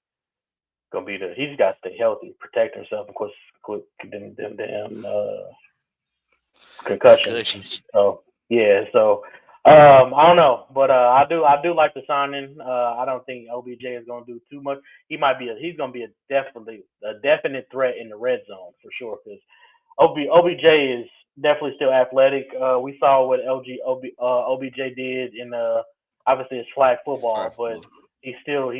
S4: he's got to stay healthy, protect himself, and quit them concussions. So yeah, I don't know, but I do like the signing. I don't think OBJ is going to do too much. He's going to be a definite threat in the red zone for sure because OBJ is definitely still athletic. We saw what OBJ did in obviously it's flag football, but he's still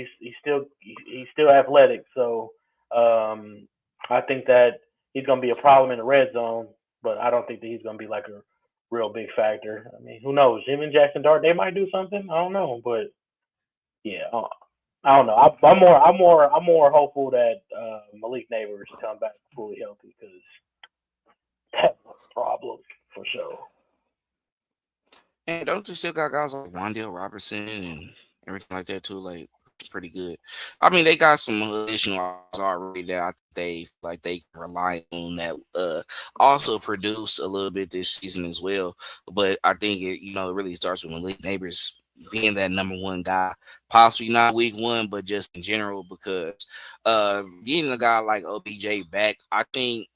S4: athletic. So I think that he's going to be a problem in the red zone, but I don't think that he's going to be like a real big factor. Who knows? Him and Jackson Dart, they might do something. I don't know, but yeah, I don't know. I'm more hopeful that Malik Neighbors come back fully healthy because that's a problem for sure.
S1: And don't you still got guys like Wan'Dale Robertson and everything like that too? Like pretty good. They got some additional options already that they can rely on that also produce a little bit this season as well. But I think it really starts with Malik Neighbors being that number one guy, possibly not week one, but just in general because getting a guy like OBJ back, I think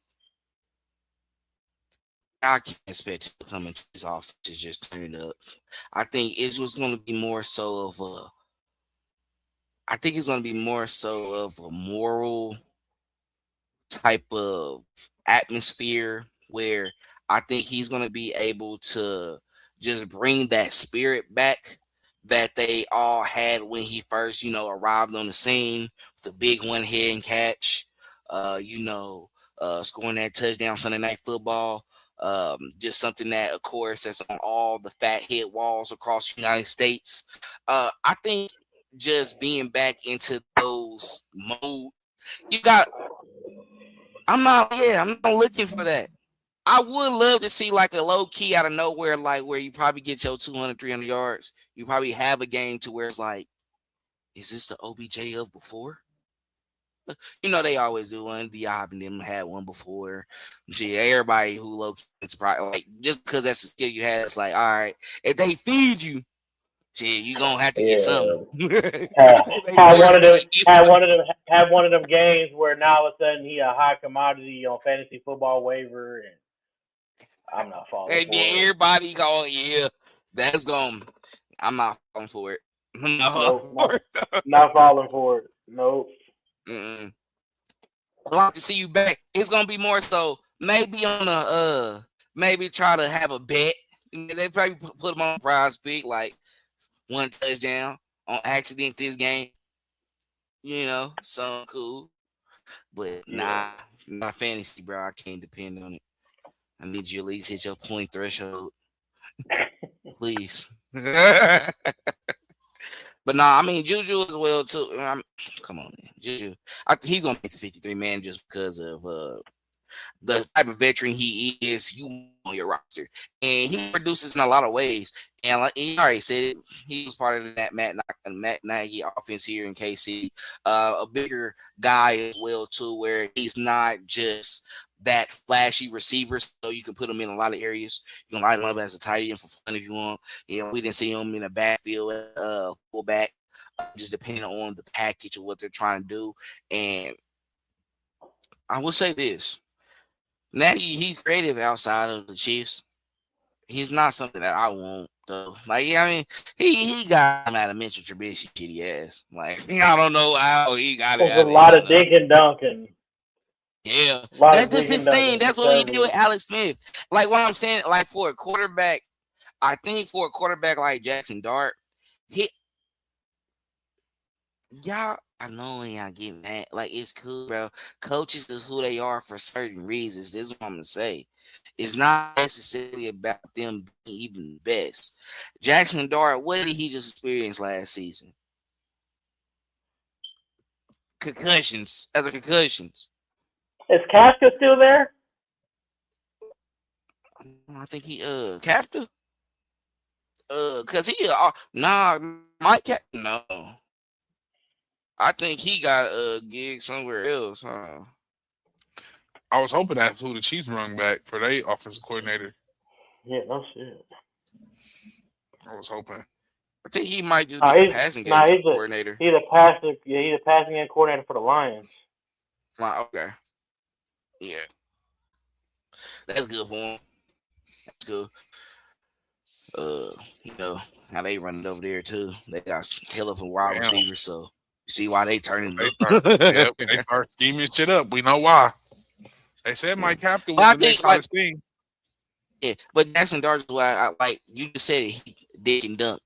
S1: I can't expect him to come into this office to just turn it up. I think it's just going to be more so of a. I think it's going to be more so of a moral type of atmosphere where I think he's going to be able to just bring that spirit back that they all had when he first, arrived on the scene, the big one-hand catch, scoring that touchdown Sunday Night Football. Just something that, of course, that's on all the fat head walls across the United States. I think just being back into those mode, you got. I'm not. Yeah, I'm not looking for that. I would love to see like a low key out of nowhere, like where you probably get your 200, 300 yards. You probably have a game to where it's like, is this the OBJ of before? You know they always do one. Diop and them had one before. Gee, everybody who low key probably like just because that's the skill you had, it's like, all right, if they feed you, gee, you gonna have to get
S4: Yeah.
S1: something.
S4: Had,
S1: They
S4: had one
S1: forced
S4: of them
S1: it.
S4: had one of them games where now all of a sudden he a high commodity on fantasy football waiver, and I'm not falling
S1: And then
S4: for it.
S1: everybody go, yeah, that's going. I'm not falling for it. I'm not
S4: Nope,
S1: falling for it.
S4: not falling for it. Nope.
S1: Mm-mm. I'd like to see you back. It's gonna be more so maybe on a maybe try to have a bet. They probably put them on prize pick like one touchdown on accident this game. You know, so cool. But
S4: Yeah.
S1: not fantasy, bro. I can't depend on it. I need you at least hit your point threshold, please. But nah, I mean Juju as well too. Come on, man. Juju. He's gonna make the 53 man just because of the type of veteran he is, you on your roster, and he produces in a lot of ways. And like he already said, he was part of that Matt Nagy offense here in KC. A bigger guy as well too, where he's not just that flashy receiver, so you can put him in a lot of areas. You can line him up as a tight end for fun if you want. We didn't see him in a backfield, fullback, just depending on the package of what they're trying to do. And I will say this. Nagy, he's creative outside of the Chiefs. He's not something that I want though. Like, yeah, I mean, he got him out of Mitchell Trubisky shitty ass. Like, I don't know how he got it
S4: There's a
S1: out of
S4: lot
S1: him.
S4: of dink and dunking.
S1: Yeah,
S4: A lot
S1: that's
S4: of
S1: just
S4: dink
S1: his
S4: and
S1: thing.
S4: dunking for
S1: That's what he did with
S4: Tubby.
S1: Alex Smith. Like what I'm saying, like for a quarterback, I think for a quarterback like Jackson Dart, he y'all. I know when y'all get mad. Like it's cool, bro. Coaches is who they are for certain reasons. This is what I'm gonna say. It's not necessarily about them being even the best. Jackson Dart, what did he just experience last season? Concussions. Other concussions.
S4: Is Casca still there?
S1: I think he Captain. Cause he nah Mike no. I think he got a gig somewhere else, huh?
S2: I was hoping that's who the Chiefs rung back for their offensive coordinator.
S4: Yeah, no shit.
S2: I was hoping.
S1: I think he might just be
S4: Nah,
S1: the passing game coordinator.
S4: he's a passing he's a passing game coordinator for the Lions.
S1: Like, okay. Yeah. That's good for him. That's good. Uh, you know how they run it over there too. They got hell of a wide
S2: Damn.
S1: receivers, so you see why they turning
S2: They
S1: up.
S2: start, yep, they start scheming shit up. We know why. They said Mike Kafka
S1: But
S2: was
S1: I
S2: the next
S1: think like
S2: hottest thing.
S1: yeah, but Jackson Dart is why I like you just said it, he dick and dunk.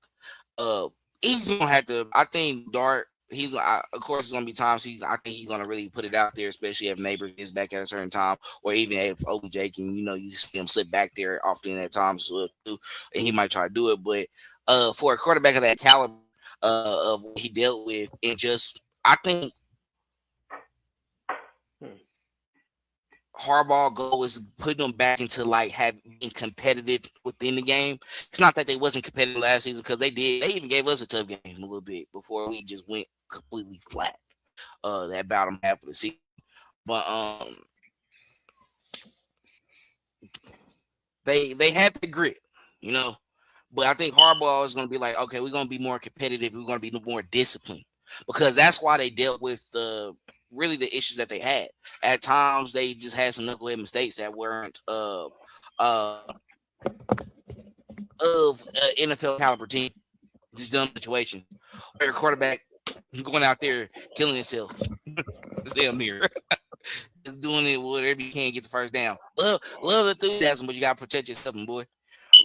S1: Uh, he's gonna have to. I think Dart. Of course, it's gonna be times I think he's gonna really put it out there, especially if Neighbors is back at a certain time, or even if OBJ can, you see him slip back there often at times as well too, and he might try to do it. But for a quarterback of that caliber, of what he dealt with, and just I think Harbaugh goal is putting them back into like being competitive within the game. It's not that they wasn't competitive last season because they did. They even gave us a tough game a little bit before we just went completely flat. That bottom half of the season, but they had the grit, you know. But I think Harbaugh is going to be like, okay, we're going to be more competitive. We're going to be more disciplined because that's why they dealt with really the issues that they had. At times, they just had some knucklehead mistakes that weren't of NFL caliber team. Just dumb situation where a quarterback going out there killing himself. It's damn near. Just doing it whatever you can to get the first down. Love the enthusiasm, but you gotta protect yourself, my boy.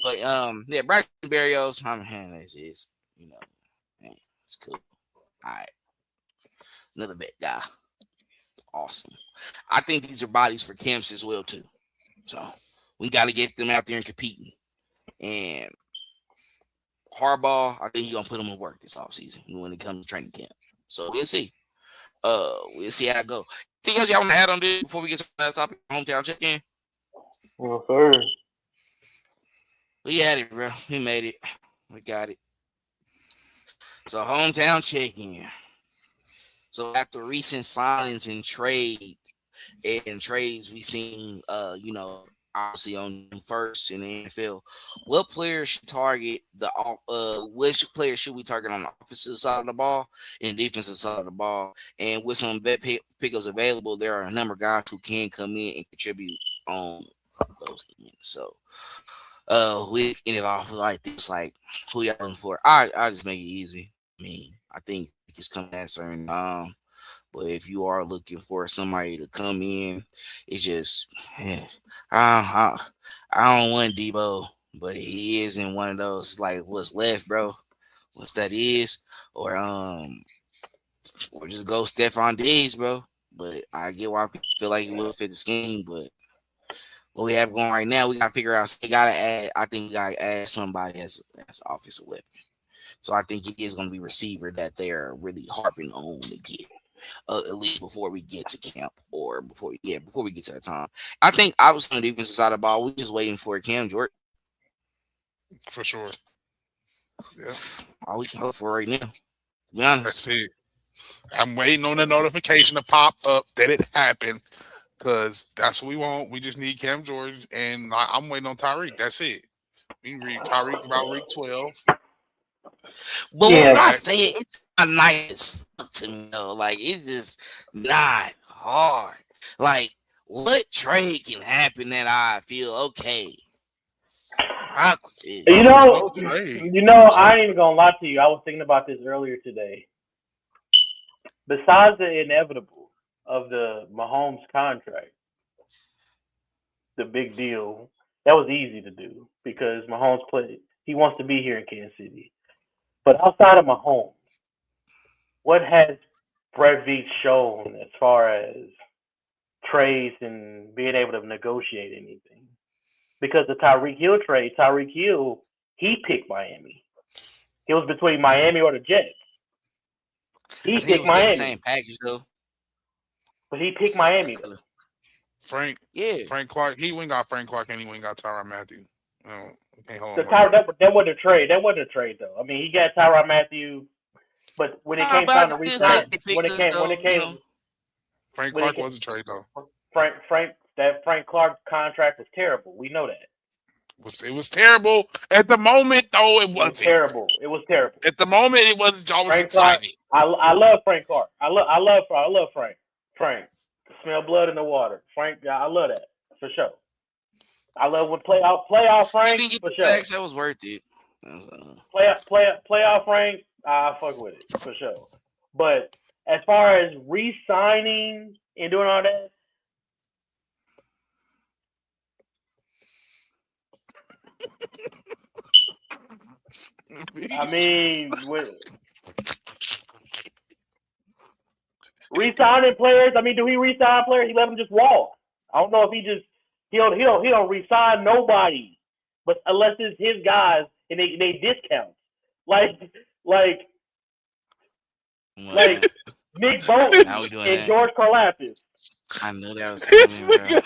S1: But yeah, Braxton Berrios, man, this is man, it's cool. All right, another vet guy, awesome. I think these are bodies for camps as well too. So We got to get them out there and competing. And Harbaugh, I think he's gonna put them to work this offseason when it comes to training camp. So we'll see. We'll see how it go. Anything else y'all want to add on this before we get to the last topic? Hometown check-in.
S4: Well, sir.
S1: We had it, bro. We made it. We got it. So hometown check-in. So after recent signings and trades we seen, obviously on first in the NFL, what players should target which players should we target on the offensive side of the ball and the defensive side of the ball? And with some vet pickups available, there are a number of guys who can come in and contribute on those ends. So we end it off like this, like who y'all looking for? I just make it easy. I mean, I think it's coming at a certain time. But if you are looking for somebody to come in, it's just, I don't want Debo, but he is in one of those like what's left, bro. What's that is, or just go Stephon Diggs, bro. But I get why people feel like he will fit the scheme, but what we have going right now, we gotta figure out. We gotta add. I think we gotta add somebody as offensive weapon. So I think it is gonna be receiver that they're really harping on to get. At least before we get to camp or before we get to that time. I think I was on the defensive side of the ball. We're just waiting for Cam Jordan.
S2: For sure. Yeah.
S1: All we can hope for right now. To be honest.
S2: That's it. I'm waiting on the notification to pop up that it happened because that's what we want. We just need Cam Jordan, and I'm waiting on Tyreek. That's it. We can read Tyreek about week 12.
S1: But when I say it, it's not nice to me though. Like it's just not hard. Like what trade can happen that I feel okay? Rock with this.
S4: You know, I ain't even gonna lie to you. I was thinking about this earlier today. Besides the inevitable of the Mahomes contract, the big deal, that was easy to do because Mahomes he wants to be here in Kansas City. But outside of Mahomes, what has Brett Veach shown as far as trades and being able to negotiate anything? Because the Tyreek Hill trade, he picked Miami. It was between Miami or the Jets. He picked Miami.
S1: The same package though.
S4: But he picked Miami though.
S2: Frank Clark. He went got Frank Clark and he went got Tyrann Mathieu. No, can't hold him.
S4: That wasn't a trade. That wasn't a trade though. I mean, he got Tyrann Mathieu, but when it came time to resign,
S2: Frank Clark was a trade though.
S4: Frank Clark contract was terrible. We know that.
S2: It was terrible at the moment, though. It wasn't
S4: terrible. It was terrible
S2: at the moment. It wasn't always exciting.
S4: I love Frank Clark. I love Frank. Frank, smell blood in the water. Frank, I love that for sure. I love when playoff Frank for sure.
S1: That was worth it.
S4: Playoff Frank, I fuck with it for sure. But as far as re-signing and doing all that. I mean, re-signing players. I mean, do he re-sign players? He let them just walk. I don't know if he don't re-sign nobody, but unless it's his guys and they discount, like Nick Bosa and George Karlaftis.
S1: I know that was
S2: this nigga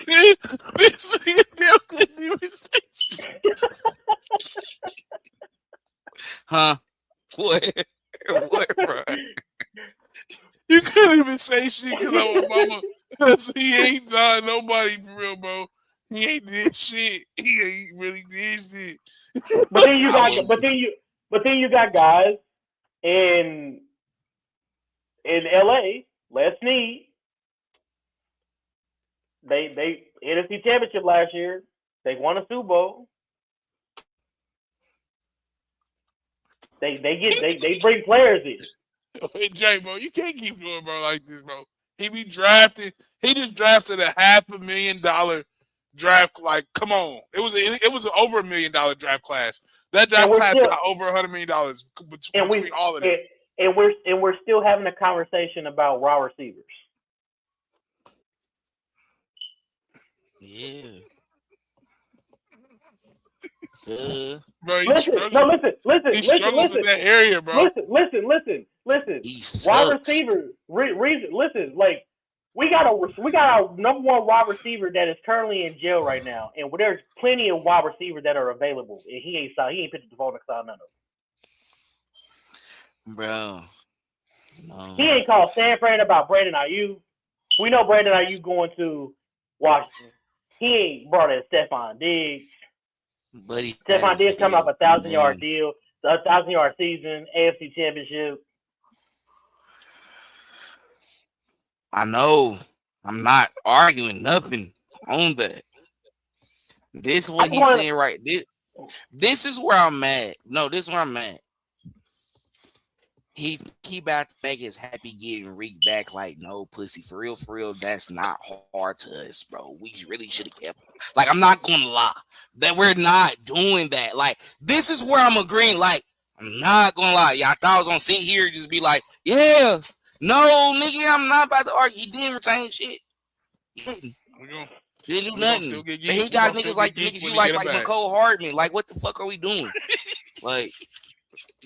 S2: couldn't even say shit.
S1: Huh? What, bro?
S2: You couldn't even say shit because I'm a mama. Cause he ain't done nobody for real, bro. He ain't did shit. He ain't really did shit.
S4: But then you got guys in LA. Les Snead. They NFC Championship last year. They won a Super Bowl. They bring players in.
S2: Hey Jay, bro, you can't keep doing bro like this, bro. He just drafted a $500,000 draft. Like, come on. It was an over $1 million draft class. That draft class got over $100 million between all of them.
S4: And we're still having a conversation about raw receivers.
S1: Yeah.
S2: Bro, he
S4: Listen, no,
S2: struggles. He struggles in that area, bro.
S4: listen.
S1: He
S4: Wide
S1: sucks.
S4: receiver, reason. Listen, like we got our number one wide receiver that is currently in jail right now, and there's plenty of wide receivers that are available, and he ain't picked the phone to sign none of them.
S1: Bro. No.
S4: He ain't called San Fran about Brandon Ayuk. We know Brandon Ayuk going to Washington. He ain't brought in Stephon Diggs.
S1: But he had
S4: Stephon
S1: his
S4: Diggs coming off
S1: deal.
S4: a 1,000-yard
S1: Man,
S4: deal, a 1,000-yard season, AFC Championship.
S1: I know. I'm not arguing nothing on that. This is
S4: I
S1: what
S4: just
S1: he's
S4: want
S1: saying right. This is where I'm mad. No, this is where I'm mad. He about to make his happy getting reeked back like no pussy. For real, that's not hard to us, bro. We really should have kept him. Like, I'm not gonna lie that we're not doing that. Like, this is where I'm agreeing. Like, I'm not gonna lie. Yeah, I thought I was gonna sit here and just be like, yeah, no, nigga, I'm not about to argue. He didn't retain shit. He didn't. He didn't do
S2: We gonna still
S1: nothing.
S2: get
S1: But
S2: geek.
S1: he got niggas like the niggas you like McCole Hardman. Like, what the fuck are we doing? Like,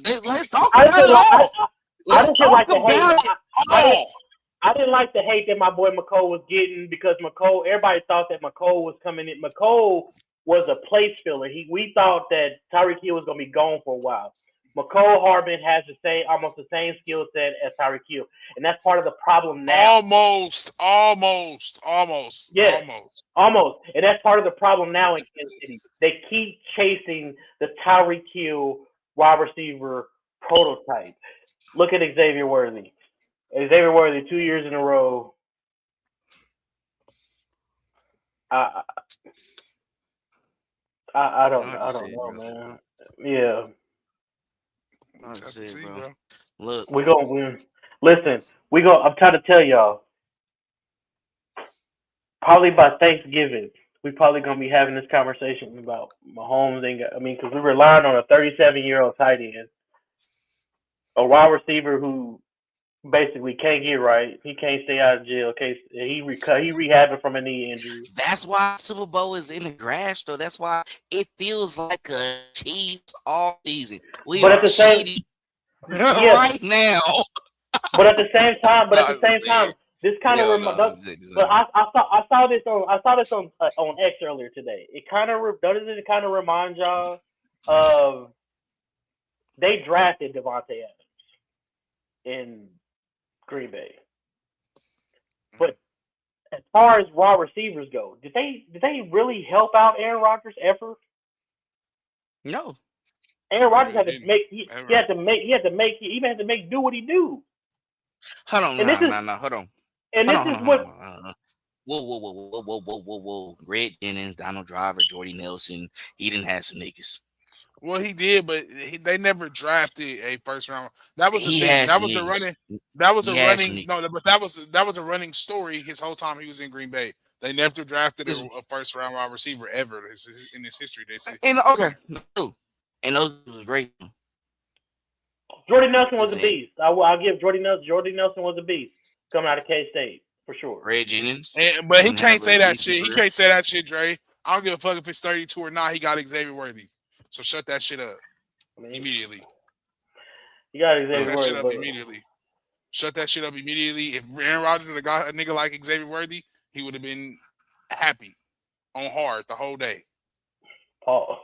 S1: let's talk
S4: I
S1: about
S4: just
S1: it all. Let's
S4: didn't
S1: talk
S4: like the hate.
S1: about it all.
S4: I didn't like the hate that my boy McCole was getting because everybody thought that McCole was coming in. McCole was a place filler. We thought that Tyreek Hill was gonna be gone for a while. McCole Hardman has almost the same skill set as Tyreek Hill, and that's part of the problem now.
S2: Almost.
S4: Yeah, almost, and that's part of the problem now in Kansas City. They keep chasing the Tyreek Hill wide receiver prototype. Look at Xavier Worthy. 2 years in a row. I don't know, man. Yeah.
S1: Bro. Look,
S4: We're gonna win. Listen, I'm trying to tell y'all. Probably by Thanksgiving, we probably gonna be having this conversation about Mahomes. Because we relying on a 37-year-old tight end, a wide receiver who basically can't get right. He can't stay out of jail. He rehabbing from a knee injury.
S1: that's why Super Bowl is in the grass, though. That's why it feels like a Chiefs all season. We are shitty right now.
S4: But at the same time, this kind of But I saw this on X earlier today. It kind of remind y'all of they drafted Devontae Adams in Green Bay, but as far as wide receivers go, did they really help out Aaron Rodgers ever?
S1: No.
S4: Aaron Rodgers had to make he had to make do what he do.
S1: Hold on, no, hold on.
S4: And this is what.
S1: Whoa. Red Jennings, Donald Driver, Jordy Nelson. He didn't have some niggas.
S2: Well, he did, but they never drafted a first round. That was the thing. That was a running. But that was a running story his whole time he was in Green Bay. They never drafted a first round wide receiver ever in his history.
S1: And those was great.
S4: Jordy Nelson was a beast. I'll give Jordy Nelson was a beast coming out of K-State for sure.
S1: Red Jennings,
S2: but he can't say that shit. He can't say that shit, Dre. I don't give a fuck if it's 32 or not. He got Xavier Worthy. So shut that shit up immediately.
S4: You got Xavier Worthy
S2: immediately. Shut that shit up immediately. If Aaron Rodgers would have got a nigga like Xavier Worthy, he would have been happy on hard the whole day.
S4: Pause.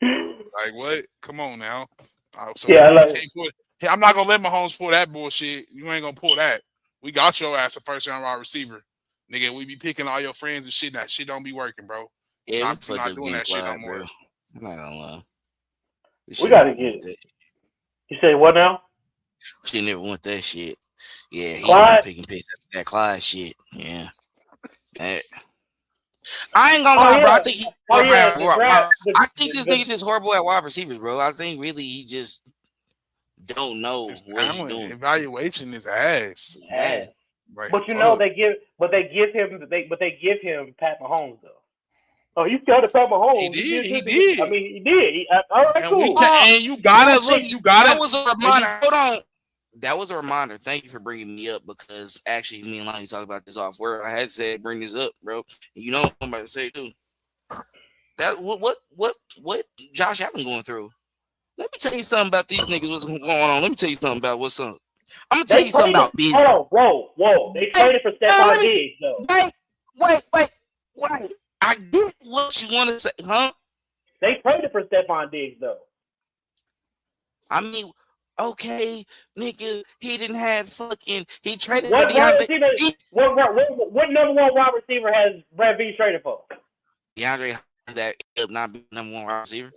S2: Like what? Come on now. I'm not gonna let Mahomes pull that bullshit. You ain't gonna pull that. We got your ass a first round wide receiver. Nigga, we be picking all your friends and shit. That shit don't be working, bro.
S1: Yeah,
S2: we're not doing that shit no more.
S1: I'm not gonna lie.
S4: We gotta get it. You say what now?
S1: She never want that shit. Yeah, he's not picking picks after that Clyde shit. Yeah. I ain't gonna lie, bro. I think I think this nigga just horrible at wide receivers, bro. I think really he just don't know what he's doing.
S2: Evaluation is ass.
S1: Yeah.
S4: Right. But they give him Pat Mahomes though. Oh, you got Pat Mahomes.
S2: He did.
S4: I mean, he did. All right, cool.
S2: And you gotta look.
S1: That was a reminder. Hold on. That was a reminder. Thank you for bringing me up because actually, me and Lonnie talked about this off where I had said bring this up, bro. And you know what I'm about to say too. That what Josh Allen going through? Let me tell you something about these niggas. What's going on? Let me tell you something about what's up. I'm gonna tell you something about business.
S4: Hold on, whoa. They traded for Stephon Diggs though.
S1: Wait. I get what you want to say, huh?
S4: They traded for Stephon Diggs though.
S1: I mean, okay, nigga, he didn't have fucking. He traded
S4: What
S1: for DeAndre.
S4: what number one wide receiver has Brad V traded for?
S1: DeAndre is that not be number one wide receiver.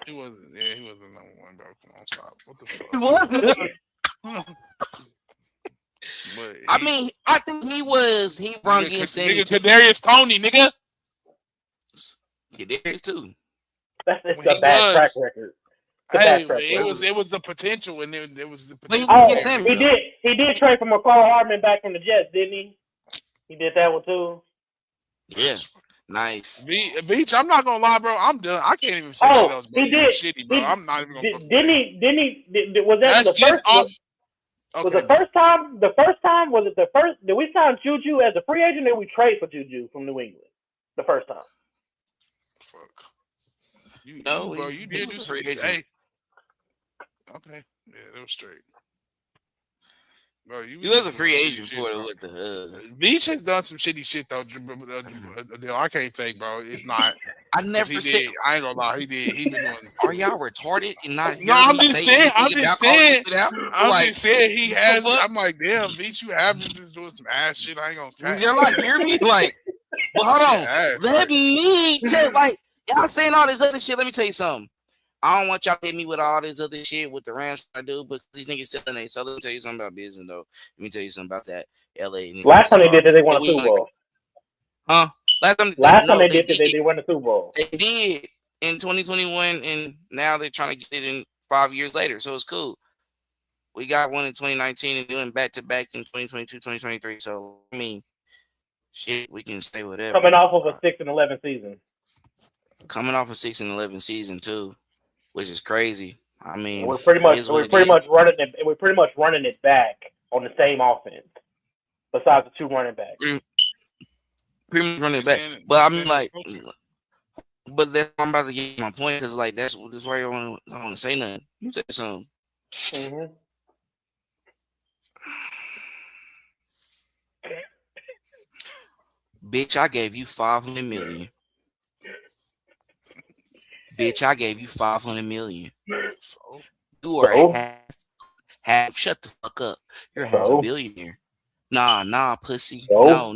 S2: He wasn't. Yeah, he wasn't number one, bro. Come on, stop. What the fuck?
S1: What? I mean, I think he was. He run against
S2: nigga Kadarius Toney, nigga.
S1: Kadarius too.
S4: That's a bad track record.
S2: Hey, it was the potential, and it was the potential.
S4: He did trade for McCall Hardman back from the Jets, didn't he? He did that one too.
S1: Yeah, nice.
S2: Beach, I'm not gonna lie, bro. I'm done. I can't even say shit else. Bro. He did. Shitty, bro. I'm not even gonna.
S4: Didn't he? Was that
S2: That's
S4: the first?
S2: Off.
S4: Okay, was the first time? The first time was it the first? Did we sign Juju as a free agent, or did we trade for Juju from New England? The first time.
S2: Fuck. You did do free agent. Hey. Okay. Yeah, it was straight. Bro,
S1: he was a free agent for what the
S2: Beach has done some shitty shit though. I can't fake, bro. It's not.
S1: I never said.
S2: I ain't gonna lie. He did. He been doing.
S1: Are y'all retarded and not?
S2: No, I'm just saying. I'm just saying he has. I'm like, damn, Beach, you have been just doing some ass shit. I ain't gonna.
S1: You're like, hear me? Like, well, hold on. Let me tell. Like, y'all saying all this other shit. Let me tell you something. I don't want y'all to hit me with all this other shit with the Rams I do, but these niggas selling it. So let me tell you something about business, though. Let me tell you something about that LA.
S4: Last time they did it, they won a Super Bowl.
S1: Huh? Last time
S4: they did it, they won the Super Bowl.
S1: They did in 2021, and now they're trying to get it in 5 years later. So it's cool. We got one in 2019 and doing back to back in 2022, 2023. So I mean, shit, we can say whatever.
S4: Coming off of a 6-11 season.
S1: Coming off a 6-11 season too. Which is crazy. I mean,
S4: we're pretty much running it. We're pretty much running it back on the same offense. Besides the two running backs,
S1: pretty much running it back. But I mean, like, but that's I'm about to get my point because, like, that's why I don't want to say nothing. You say something.
S4: Mm-hmm.
S1: Bitch, I gave you $500 million. Bitch, I gave you $500 million.
S2: So
S1: you are half. Shut the fuck up. You're half a billionaire. Nah, pussy. No.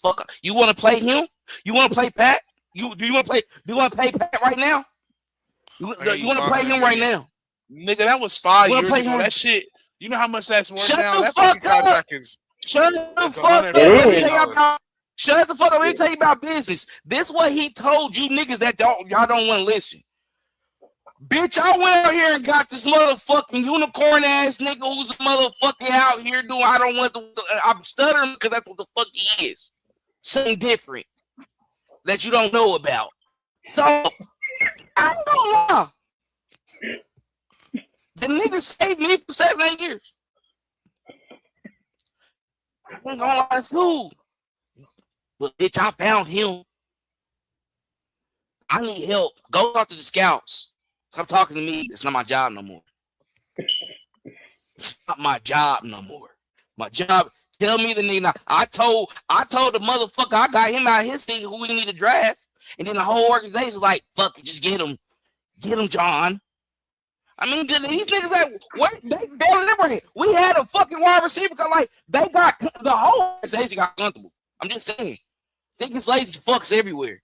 S1: Fuck. You want to play him? You want to play Pat? Do you want to play Pat right now? You want to play him right now?
S2: Nigga, that was 5 years ago. That shit. You know how much that's worth now?
S1: That fucking contract
S2: is.
S1: Shut the fuck up. Shut the fuck up. Let me tell you about business. This is what he told you niggas that y'all don't want to listen. Bitch, I went out here and got this motherfucking unicorn ass nigga who's a motherfucking out here doing. I don't want to. I'm stuttering because that's what the fuck he is. Something different that you don't know about. So I don't know. The nigga saved me for 7-8 years. I ain't gonna lie, it's cool. But bitch, I found him. I need help. Go talk to the scouts. Stop talking to me. It's not my job no more. It's not my job no more. My job. Tell me the nigga. I told the motherfucker I got him out of his team who we need to draft, and then the whole organization was like, "Fuck it, just get him, John." I mean, these niggas like what? They barely never. We had a fucking wide receiver because like they got the whole organization got comfortable. I'm just saying. Think it's lazy fucks everywhere.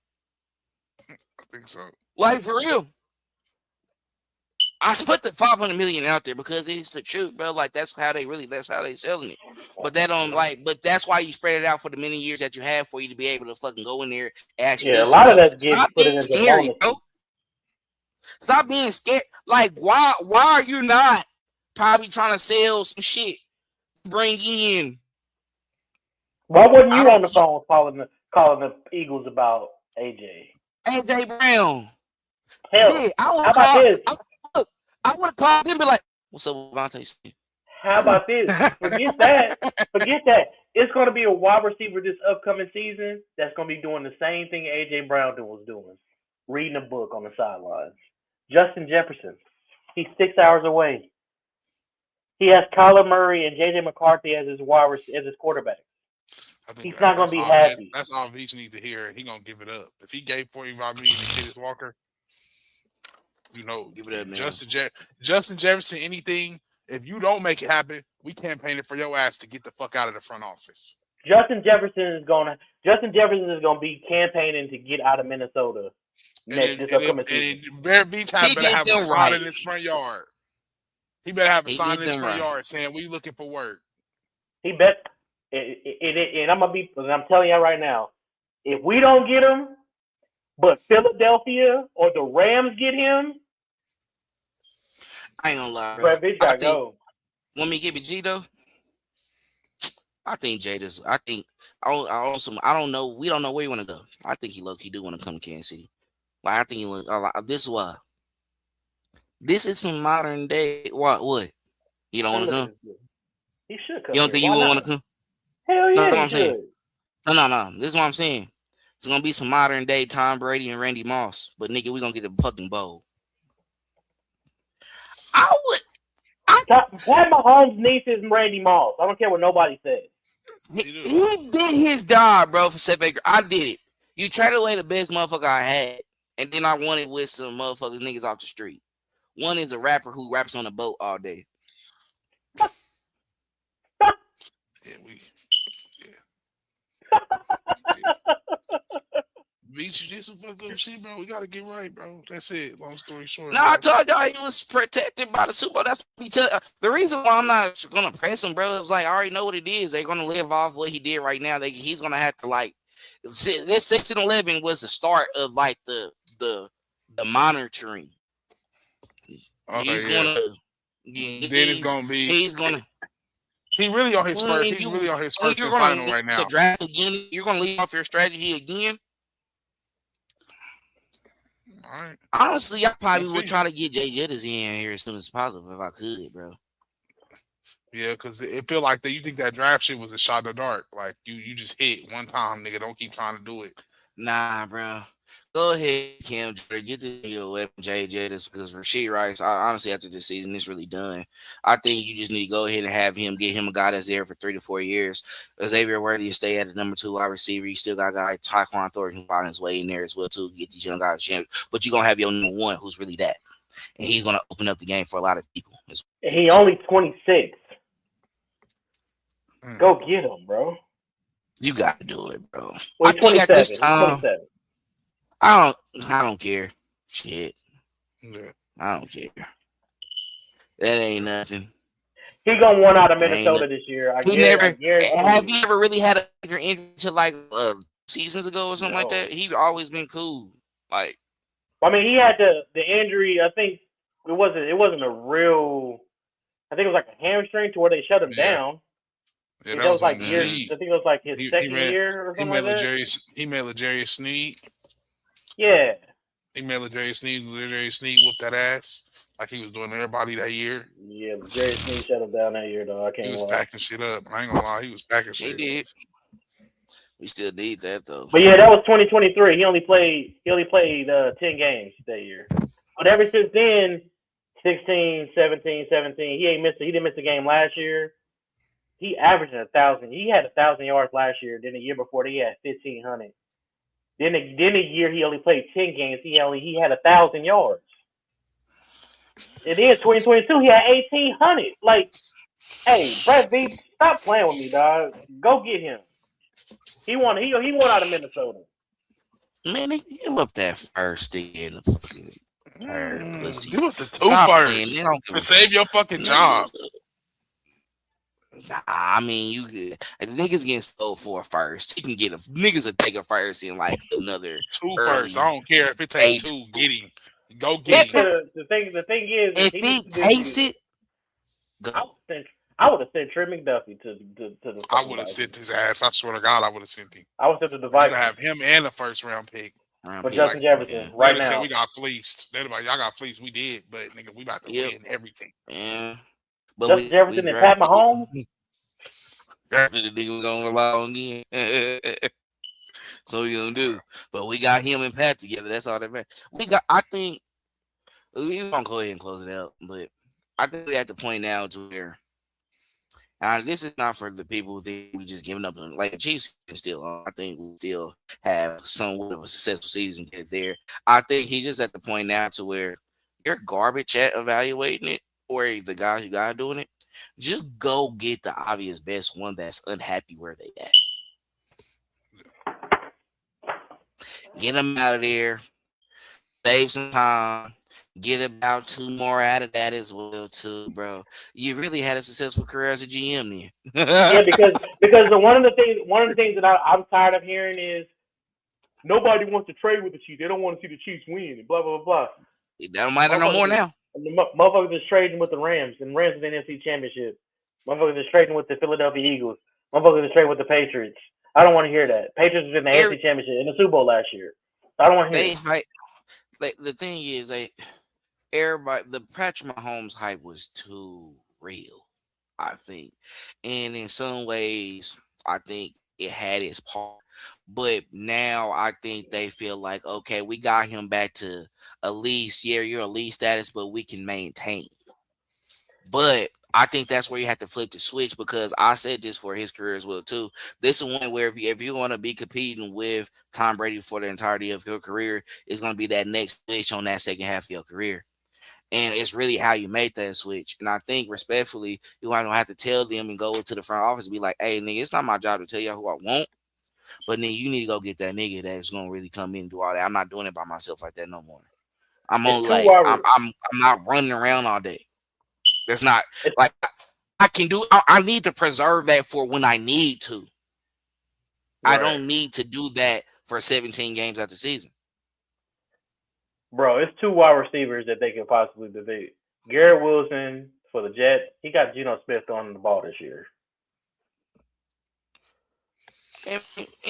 S2: I think so.
S1: Like for real. I put the $500 million out there because it's the truth, bro. Like that's how they selling it. But that don't but that's why you spread it out for the many years that you have for you to be able to fucking go in there and actually.
S4: Yeah, a lot of that's
S1: Stop being scary, bro. Stop being scared. Like why are you not probably trying to sell some shit? Bring in.
S4: Why wasn't you on the phone calling the Eagles about AJ
S1: Brown?
S4: Hell,
S1: yeah,
S4: how about this?
S1: I would have called him and be like, "What's up, Vontae Smith?"
S4: How about this? Forget that. It's going to be a wide receiver this upcoming season that's going to be doing the same thing A.J. Brown was doing, reading a book on the sidelines. Justin Jefferson. He's 6 hours away. He has Kyler Murray and J.J. McCarthy as his quarterback.
S2: I think
S4: He's not going to be happy.
S2: That's all Veach needs to hear. He gonna give it up. If he gave $45 million to Kenneth Walker, give it up, man. Justin Jefferson, anything. If you don't make it happen, we campaign it for your ass to get the fuck out of the front office.
S4: Justin Jefferson is gonna be campaigning to get out of Minnesota this upcoming season.
S2: And Bear Beach better have a sign in his front yard. He better have a sign in his front yard saying we looking for work.
S4: He bet. And I'm telling you right now, if we don't get him, but Philadelphia or the Rams get him,
S1: I ain't gonna lie, bro.
S4: Brad Beach gotta go.
S1: Want me to give it G though? I think Jada's. I don't know. We don't know where you want to go. I think he low-key do want to come to Kansas City. Like I think this is why. This is some modern day. What? You don't want to come?
S4: He should come.
S1: You don't think you would want to come?
S4: Hell yeah,
S1: I'm saying. No. This is what I'm saying. It's gonna be some modern day Tom Brady and Randy Moss, but nigga, we gonna get a fucking bowl.
S4: Pat Mahomes' niece is Randy Moss. I don't care what nobody says.
S1: He did his job, bro, for Seth Baker. I did it. You traded away the best motherfucker I had, and then I won it with some motherfuckers niggas off the street. One is a rapper who raps on a boat all day.
S2: Beach, you did some fucked up shit, bro. We gotta get right, bro. That's it. Long story short.
S1: No, I told y'all he was protected by the Super Bowl. That's what he tell. The reason why I'm not gonna press him, bro, is like I already know what it is. They're gonna live off what he did right now. He's gonna have to like. This 6-11 was the start of like the monitoring. He's gonna. Yeah,
S2: then it's gonna be.
S1: He's gonna.
S2: He really on his first. He's really on his first and final right now.
S1: Draft again. You're gonna leave off your strategy again.
S2: All right.
S1: Honestly, I probably would try to get Jay Jettas in here as soon as possible if I could, bro.
S2: Yeah, because it feel like that. You think that draft shit was a shot in the dark? Like you just hit one time, nigga. Don't keep trying to do it.
S1: Nah, bro. Go ahead, Cam. Get the deal away from Jay Jettas because Rashid Rice. Honestly, after this season, it's really done. I think you just need to go ahead and have him get him a guy that's there for 3 to 4 years. Xavier Worthy to stay at the number 2 wide receiver. You still got a guy like Tyquan Thornton who on his way in there as well too. Get these young guys a chance, but you're gonna have your number 1 who's really that, and he's gonna open up the game for a lot of people.
S4: He only 26. Go get him, bro.
S1: You gotta do it, bro.
S4: Well,
S1: I think at this time,
S4: 27.
S1: I don't care. Shit.
S2: Yeah.
S1: I don't care. That ain't nothing.
S4: He gonna want out of Minnesota this year. Have you
S1: ever really had a major injury to like seasons ago or something like that? He always been cool. Like,
S4: I mean, he had the injury. I think it wasn't a real. I think it was like a hamstring to where they shut him down.
S2: Yeah,
S4: that was like I think it was like his second year or something like that.
S2: He made L'Jarius Sneed.
S4: Yeah.
S2: He made L'Jarius Sneed. L'Jarius Sneed whooped that ass like he was doing to everybody that year.
S4: Yeah, L'Jarius Sneed shut him down that year, though. I can't lie.
S2: He was packing shit up. I ain't gonna lie. He was packing shit.
S1: He did. We still need that, though.
S4: But yeah, that was 2023. He only played 10 games that year. But ever since then, 16, 17, he didn't miss a game last year. He averaged 1,000. He had 1,000 yards last year. Then the year before, he had 1,500. Then a year he only played 10 games. He had 1,000 yards. And then 2022, he had 1,800. Like, hey, Brad B, stop playing with me, dog. Go get him. He won out of Minnesota.
S1: Man, they give up that first thing in the fucking third.
S2: Give up the 2 first to save your fucking job.
S1: Nah, I mean, you could. Niggas getting stole for a first. You can get niggas will take a first in like another
S2: 2 first. I don't care if it takes 2. Get him. Go get him.
S4: The thing is,
S1: if he takes it, go.
S4: I would have sent Trey McDuffie to the.
S2: I would have sent his ass. I swear to God, I would have sent him.
S4: I would have sent the Vikings.
S2: Have him and a first round pick.
S4: But Justin Jefferson, right now.
S2: Said we got fleeced. Y'all got fleeced. We did, but nigga, we about to win everything.
S1: Yeah.
S4: Justin Jefferson and Pat Mahomes.
S1: After the nigga was gonna rely on again. So we gonna do. But we got him and Pat together. That's all that matters. I think we're gonna go ahead and close it out. But I think we're at the point now to where this is not for the people who think we just giving up on like the Chiefs can still I think we still have somewhat of a successful season get there. I think he's just at the point now to where you're garbage at evaluating it or the guys you got doing it. Just go get the obvious best one that's unhappy where they at. Get them out of there. Save some time. Get about 2 more out of that as well, too, bro. You really had a successful career as a GM
S4: Yeah,
S1: then.
S4: because one of the things that I'm tired of hearing is nobody wants to trade with the Chiefs. They don't want to see the Chiefs win. And blah blah blah.
S1: It don't matter no more
S4: Motherfuckers,
S1: now.
S4: motherfuckers is trading with the Rams, and Rams is the NFC Championship. Motherfuckers is trading with the Philadelphia Eagles. Motherfuckers is trading with the Patriots. I don't want to hear that. Patriots was in the
S1: Every,
S4: NFC Championship in the Super Bowl last year. I don't want to hear
S1: they
S4: it.
S1: hype. Like the thing is, everybody the Patrick Mahomes hype was too real. I think, and in some ways, I think it had its part. But now I think they feel like, okay, we got him back to at least, yeah, you're elite status, but we can maintain. But I think that's where you have to flip the switch because I said this for his career as well too. This is one where if you want to be competing with Tom Brady for the entirety of your career, it's going to be that next switch on that second half of your career. And it's really how you make that switch. And I think respectfully, you might gonna have to tell them and go to the front office and be like, hey, nigga, it's not my job to tell you who I want. But then you need to go get that nigga that's gonna really come in and do all that. I'm not doing it by myself like that no more. I'm
S4: It's
S1: only
S4: two
S1: like
S4: hours.
S1: I'm not running around all day. That's not
S4: It's,
S1: like I can do I need to preserve that for when I need to. I
S4: right,
S1: don't need to do that for 17 games out the season.
S4: bro. It's two wide receivers that they could possibly debate. Garrett Wilson for the Jets. He got Geno Smith throwing the ball this year.
S1: And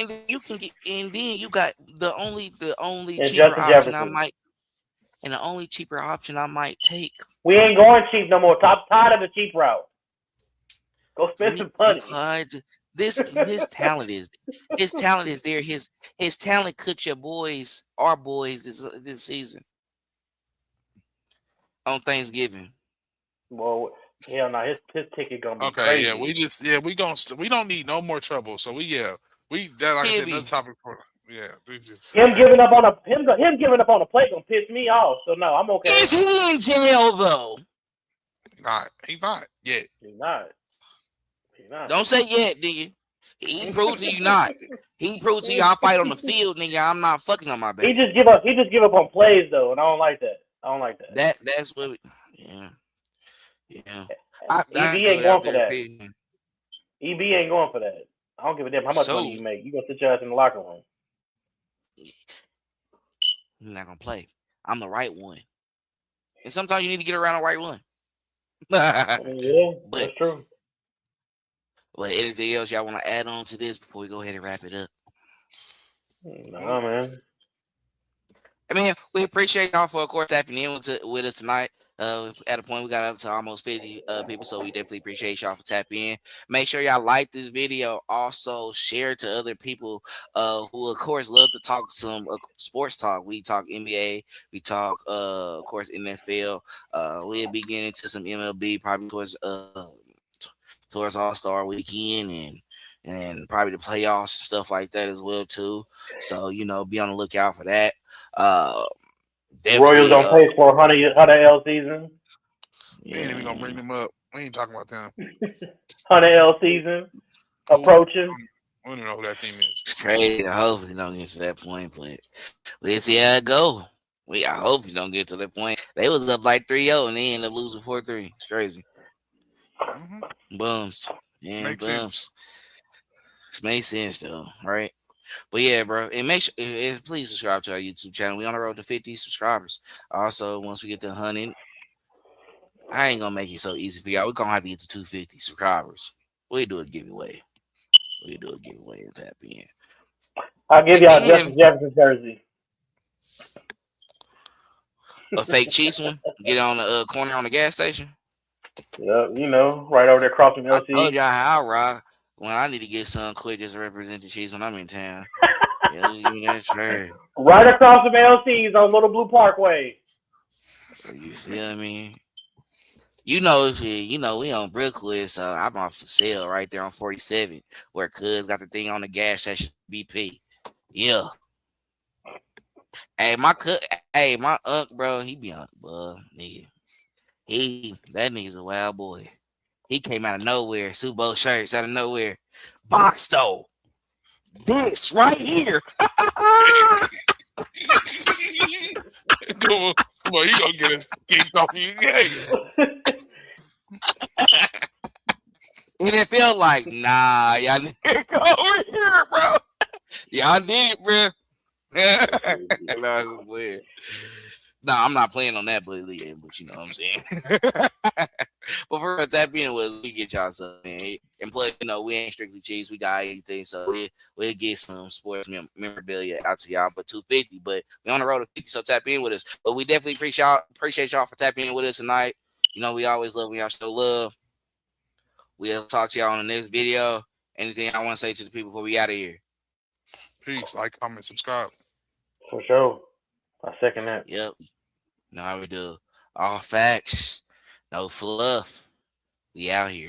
S1: then you can get and then you got the only
S4: And
S1: cheaper
S4: Justin
S1: option I
S4: Jefferson.
S1: might and the only cheaper option I might take.
S4: We ain't going cheap no more. Top tired of the cheap route. Go spend some money.
S1: His talent is there. His talent could our boys this season on Thanksgiving.
S4: Well, hell no, his ticket gonna be
S2: Okay, yeah,
S4: crazy.
S2: we don't need no more trouble. So that like I said, another
S1: Heavy.
S2: topic for we just
S4: Him
S2: attack.
S4: giving up on him giving up on a play gonna piss me off. So no, I'm okay.
S1: Is he in jail though?
S2: He's not yet.
S4: He's not. He's not.
S1: Don't say yet, nigga. He proved to you not. He proved to you I fight on the field, nigga. I'm not fucking on my
S4: He
S1: back.
S4: just give up. He just give up on plays though, and I don't like that. I don't like that.
S1: That's what yeah. Yeah. I
S4: EB
S1: threw
S4: ain't
S1: it out
S4: going for
S1: there,
S4: that.
S1: opinion.
S4: EB ain't going for that. I don't give a damn how much money
S1: So
S4: you make. You gonna sit your ass in the locker room.
S1: you're not gonna play. I'm the right one. And sometimes you need to get around the right one.
S4: I mean, yeah,
S1: but
S4: that's true.
S1: anything else y'all want to add on to this before we go ahead and wrap it up?
S4: Nah, man.
S1: I mean, we appreciate y'all for, of course, tapping in with us tonight. At a point we got up to almost 50 people, so we definitely appreciate y'all for tapping in. Make sure y'all like this video. Also, share it to other people who, of course, love to talk some sports talk. We talk NBA, we talk, of course, NFL. We'll be getting into some MLB probably towards All Star Weekend and probably the playoffs and stuff like that as well too. So be on the lookout for that. Uh,
S4: Royals
S1: definitely.
S4: on pace for 100 L season.
S2: We ain't even gonna bring
S1: Yeah.
S2: them up. We ain't talking about them.
S4: 100 L season approaching.
S2: We don't know who that team is.
S1: It's crazy. I hope we don't get to that point, but let's see how it go. I hope you don't get to that point. They was up like 3-0 and they ended up losing 4-3. It's crazy. Bums. Yeah,
S2: Makes
S1: bums.
S2: sense.
S1: This makes sense though, right? But yeah, bro, and make sure please subscribe to our YouTube channel. We on the road to 50 subscribers. Also, once we get to 100, I ain't gonna make it so easy for y'all. We're gonna have to get to 250 subscribers. We do a giveaway. And tap in.
S4: I'll give y'all
S1: And
S4: Justin Jefferson jersey.
S1: a fake Chiefs one. Get on the corner on the gas station.
S4: Yeah, right over there crossing
S1: I told
S4: LC.
S1: y'all how I rock. When I need to get some quick just to represent the Chiefs when I'm in town. Yeah, just give me that shirt.
S4: Right across from LC's on Little Blue Parkway.
S1: You feel me? You know, we on Brookwood, so I'm off for sale right there on 47, where Cuz got the thing on the gas station BP. Yeah. My uncle, bro, he be on, nigga. That nigga's a wild boy. He came out of nowhere, Super Bowl shirts out of nowhere. Box though. This right here.
S2: Come on, you gonna get us kicked off you. Hey.
S1: And it felt like, nah, y'all need to go over here, bro. Y'all need it, bro. No, it's weird. No, I'm not playing on that, but you know what I'm saying. But for real, tap in with us, we get y'all something, man. And plus, we ain't strictly Chiefs. We got anything, so we'll get some sports memorabilia out to y'all. But 250, but we on the road to 50, so tap in with us. But we definitely appreciate y'all for tapping in with us tonight. We always love when y'all show love. We'll talk to y'all on the next video. Anything I want to say to the people before we out of here?
S2: Peace. Like, comment, subscribe.
S4: For sure. I second that.
S1: Yep. Know how we do. All facts. No fluff. We out here.